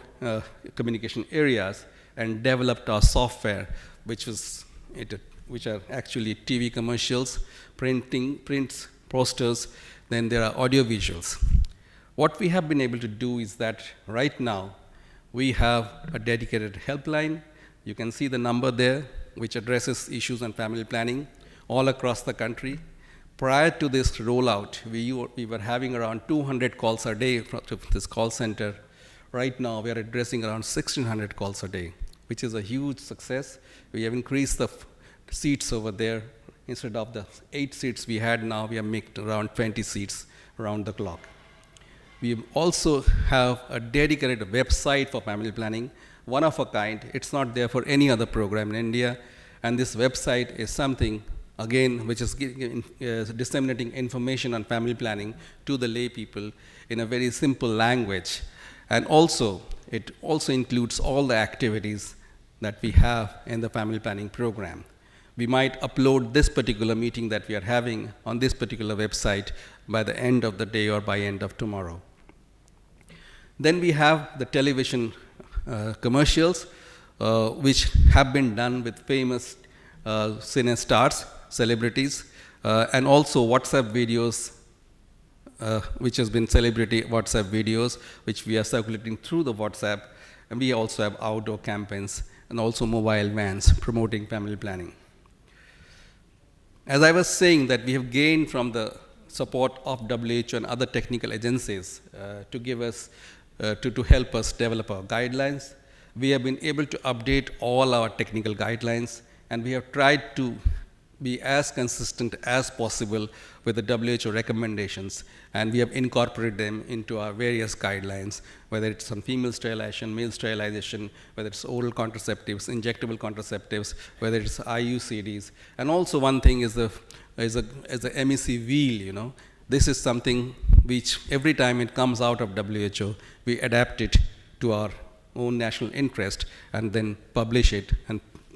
communication areas and developed our software, which are actually TV commercials, prints, posters, then there are audio visuals. What we have been able to do is that right now, we have a dedicated helpline. You can see the number there, which addresses issues on family planning all across the country. Prior to this rollout, we were having around 200 calls a day to this call center. Right now, we are addressing around 1,600 calls a day, which is a huge success. We have increased the seats over there. Instead of the 8 seats we had now, we have made around 20 seats around the clock. We also have a dedicated website for family planning, one of a kind. It's not there for any other program in India. And this website is something, again, which is disseminating information on family planning to the lay people in a very simple language. And also, it also includes all the activities that we have in the family planning program. We might upload this particular meeting that we are having on this particular website by the end of the day or by end of tomorrow. Then we have the television commercials, which have been done with famous cine stars, celebrities, and also WhatsApp videos, which has been celebrity WhatsApp videos, which we are circulating through the WhatsApp. And we also have outdoor campaigns and also mobile vans promoting family planning. As I was saying, that we have gained from the support of WHO and other technical agencies to give us, to help us develop our guidelines. We have been able to update all our technical guidelines, and we have tried to be as consistent as possible with the WHO recommendations, and we have incorporated them into our various guidelines, whether it's on female sterilization, male sterilization, whether it's oral contraceptives, injectable contraceptives, whether it's IUCDs. And also one thing is the MEC wheel, you know. This is something which every time it comes out of WHO, we adapt it to our own national interest and then publish it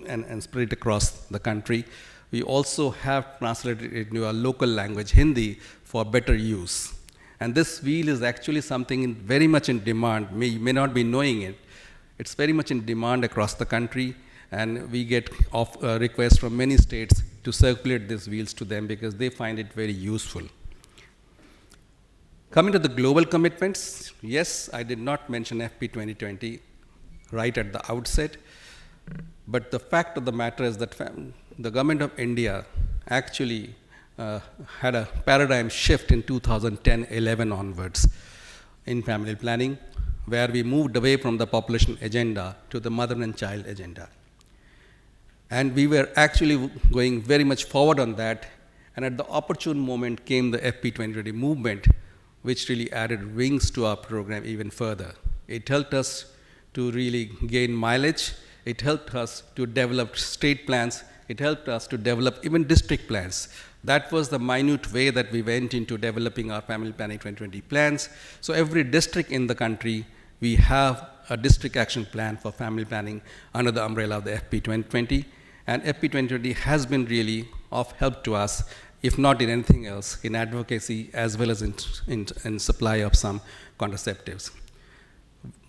and spread it across the country. We also have translated it into our local language, Hindi, for better use. And this wheel is actually something very much in demand. You may not be knowing it. It's very much in demand across the country, and we get requests from many states to circulate these wheels to them because they find it very useful. Coming to the global commitments, yes, I did not mention FP 2020 right at the outset, but the fact of the matter is that the government of India actually had a paradigm shift in 2010-11 onwards in family planning, where we moved away from the population agenda to the mother and child agenda. And we were actually going very much forward on that, and at the opportune moment came the FP 2020 movement, which really added wings to our program even further. It helped us to really gain mileage. It helped us to develop state plans. It helped us to develop even district plans. That was the minute way that we went into developing our family planning 2020 plans. So every district in the country, we have a district action plan for family planning under the umbrella of the FP 2020. And FP 2020 has been really of help to us, if not in anything else, in advocacy as well as in supply of some contraceptives.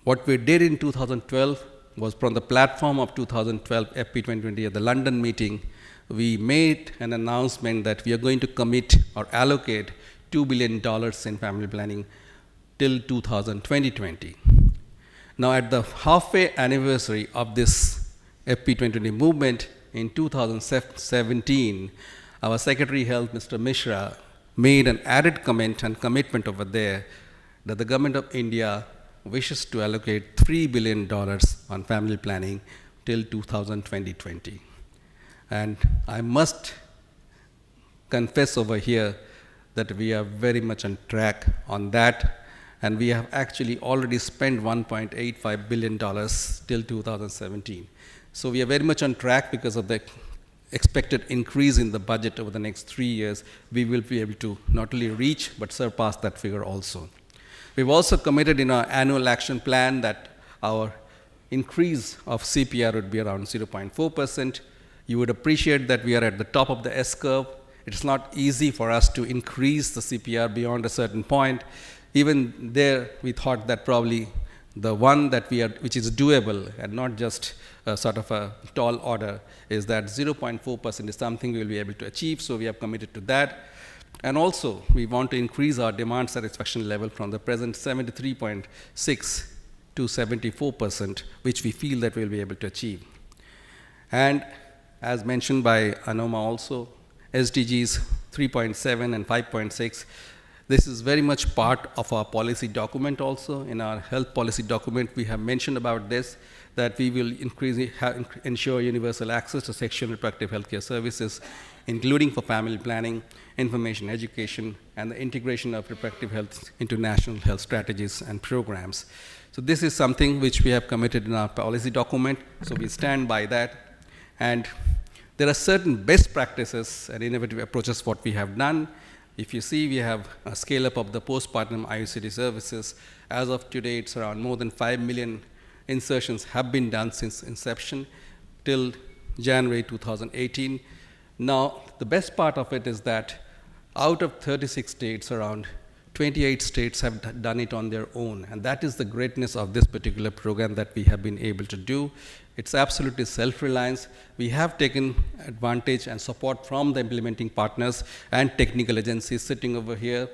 What we did in 2012 was from the platform of 2012 FP 2020 at the London meeting, we made an announcement that we are going to commit or allocate $2 billion in family planning till 2020. Now at the halfway anniversary of this FP 2020 movement in 2017, our Secretary Health, Mr. Mishra, made an added comment and commitment over there that the government of India wishes to allocate $3 billion on family planning till 2020. And I must confess over here that we are very much on track on that, and we have actually already spent $1.85 billion till 2017. So we are very much on track because of the expected increase in the budget over the next 3 years. We will be able to not only reach, but surpass that figure also. We've also committed in our annual action plan that our increase of CPR would be around 0.4%. You would appreciate that we are at the top of the S-curve. It's not easy for us to increase the CPR beyond a certain point. Even there, we thought that probably the one that which is doable and not just a sort of a tall order, is that 0.4% is something we'll be able to achieve, so we have committed to that. And also, we want to increase our demand satisfaction level from the present 73.6 to 74%, which we feel that we'll be able to achieve. And as mentioned by Anoma also, SDGs 3.7 and 5.6, this is very much part of our policy document also. In our health policy document, we have mentioned about this, that we will ensure universal access to sexual and reproductive healthcare services, including for family planning, information education, and the integration of reproductive health into national health strategies and programs. So this is something which we have committed in our policy document, so we stand by that. And there are certain best practices and innovative approaches what we have done. If you see, we have a scale-up of the postpartum IUCD services. As of today, it's around more than 5 million insertions have been done since inception till January 2018. Now, the best part of it is that out of 36 states, around 28 states have done it on their own. And that is the greatness of this particular program that we have been able to do. It's absolutely self-reliance. We have taken advantage and support from the implementing partners and technical agencies sitting over here.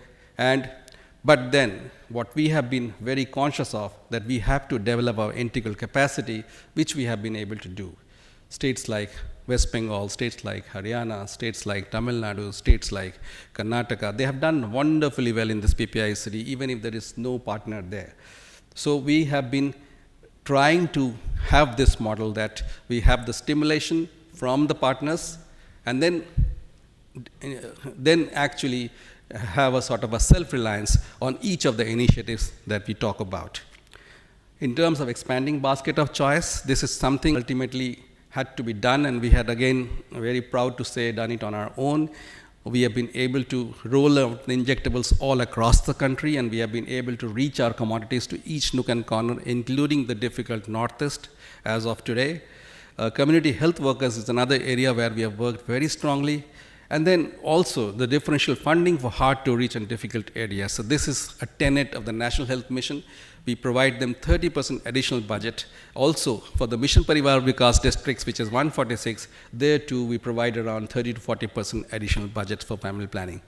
But then, what we have been very conscious of, that we have to develop our integral capacity, which we have been able to do. States like West Bengal, states like Haryana, states like Tamil Nadu, states like Karnataka, they have done wonderfully well in this PPICD, even if there is no partner there. So we have been trying to have this model that we have the stimulation from the partners, and then actually have a sort of a self-reliance on each of the initiatives that we talk about. In terms of expanding basket of choice, this is something ultimately had to be done, and we had, again, very proud to say, done it on our own. We have been able to roll out the injectables all across the country, and we have been able to reach our commodities to each nook and corner, including the difficult Northeast as of today. Community health workers is another area where we have worked very strongly. And then also the differential funding for hard to reach and difficult areas. So this is a tenet of the National Health Mission. We provide them 30% additional budget. Also for the Mission Parivar Vikas districts, which is 146, there too we provide around 30 to 40% additional budget for family planning.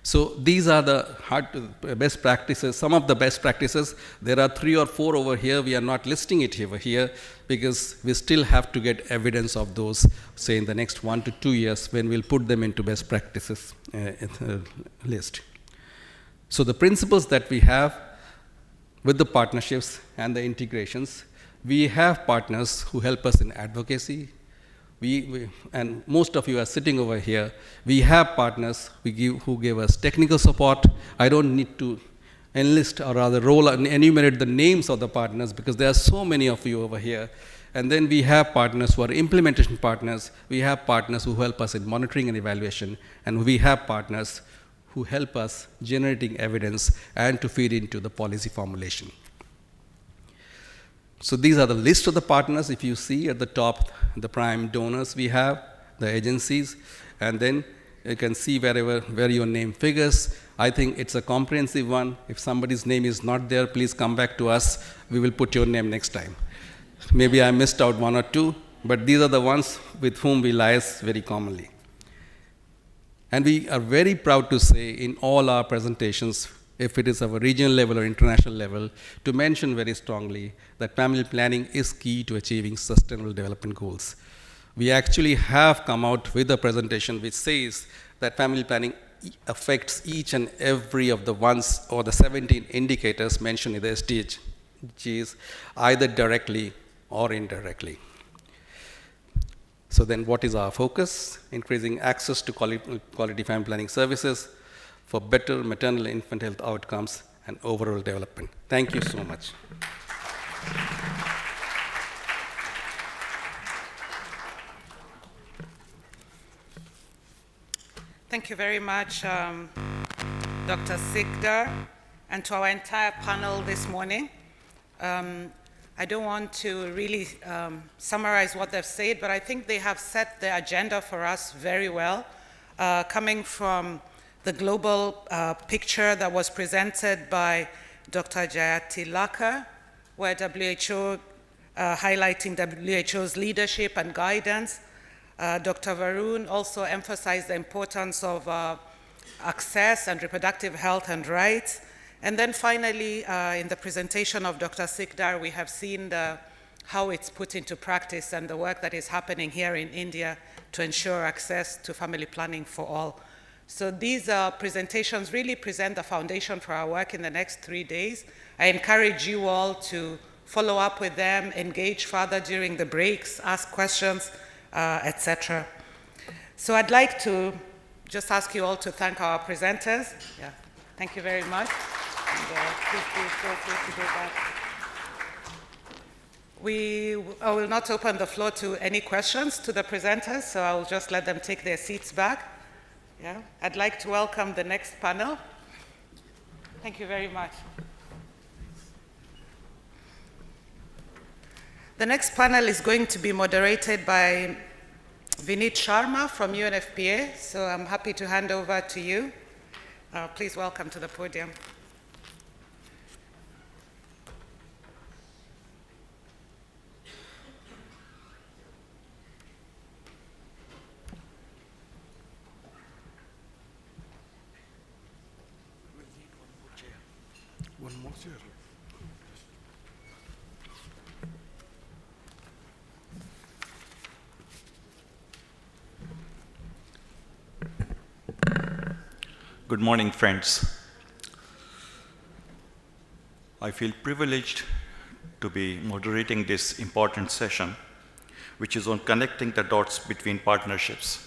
So these are the best practices, some of the best practices. There are 3 or 4 over here. We are not listing it over here because we still have to get evidence of those, say, in the next 1 to 2 years when we'll put them into best practices list. So the principles that we have with the partnerships and the integrations, we have partners who help us in advocacy. And most of you are sitting over here. We have partners who give us technical support. I don't need to enlist or rather roll and enumerate the names of the partners because there are so many of you over here. And then we have partners who are implementation partners. We have partners who help us in monitoring and evaluation. And we have partners who help us generating evidence and to feed into the policy formulation. So these are the list of the partners. If you see at the top, the prime donors we have, the agencies, and then you can see where your name figures. I think it's a comprehensive one. If somebody's name is not there, please come back to us. We will put your name next time. Maybe I missed out one or two, but these are the ones with whom we liaise very commonly. And we are very proud to say in all our presentations, if it is of a regional level or international level, to mention very strongly that family planning is key to achieving sustainable development goals. We actually have come out with a presentation which says that family planning affects each and every of the ones or the 17 indicators mentioned in the SDGs, either directly or indirectly. So then what is our focus? Increasing access to quality family planning services for better maternal and infant health outcomes and overall development. Thank you so much. Thank you very much, Dr. Sikdar, and to our entire panel this morning. I don't want to really summarize what they've said, but I think they have set the agenda for us very well, coming from the global picture that was presented by Dr. Jayatilaka, where WHO, highlighting WHO's leadership and guidance. Dr. Varun also emphasized the importance of access and reproductive health and rights. And then finally, in the presentation of Dr. Sikdar, we have seen how it's put into practice and the work that is happening here in India to ensure access to family planning for all. So these presentations really present the foundation for our work in the next 3 days. I encourage you all to follow up with them, engage further during the breaks, ask questions, etc. So I'd like to just ask you all to thank our presenters. Yeah, thank you very much. And please feel free to go back. I will not open the floor to any questions to the presenters, so I'll just let them take their seats back. Yeah. I'd like to welcome the next panel. Thank you very much. The next panel is going to be moderated by Vineet Sharma from UNFPA, so I'm happy to hand over to you. Please welcome to the podium. One more chair. Good morning, friends. I feel privileged to be moderating this important session, which is on connecting the dots between partnerships.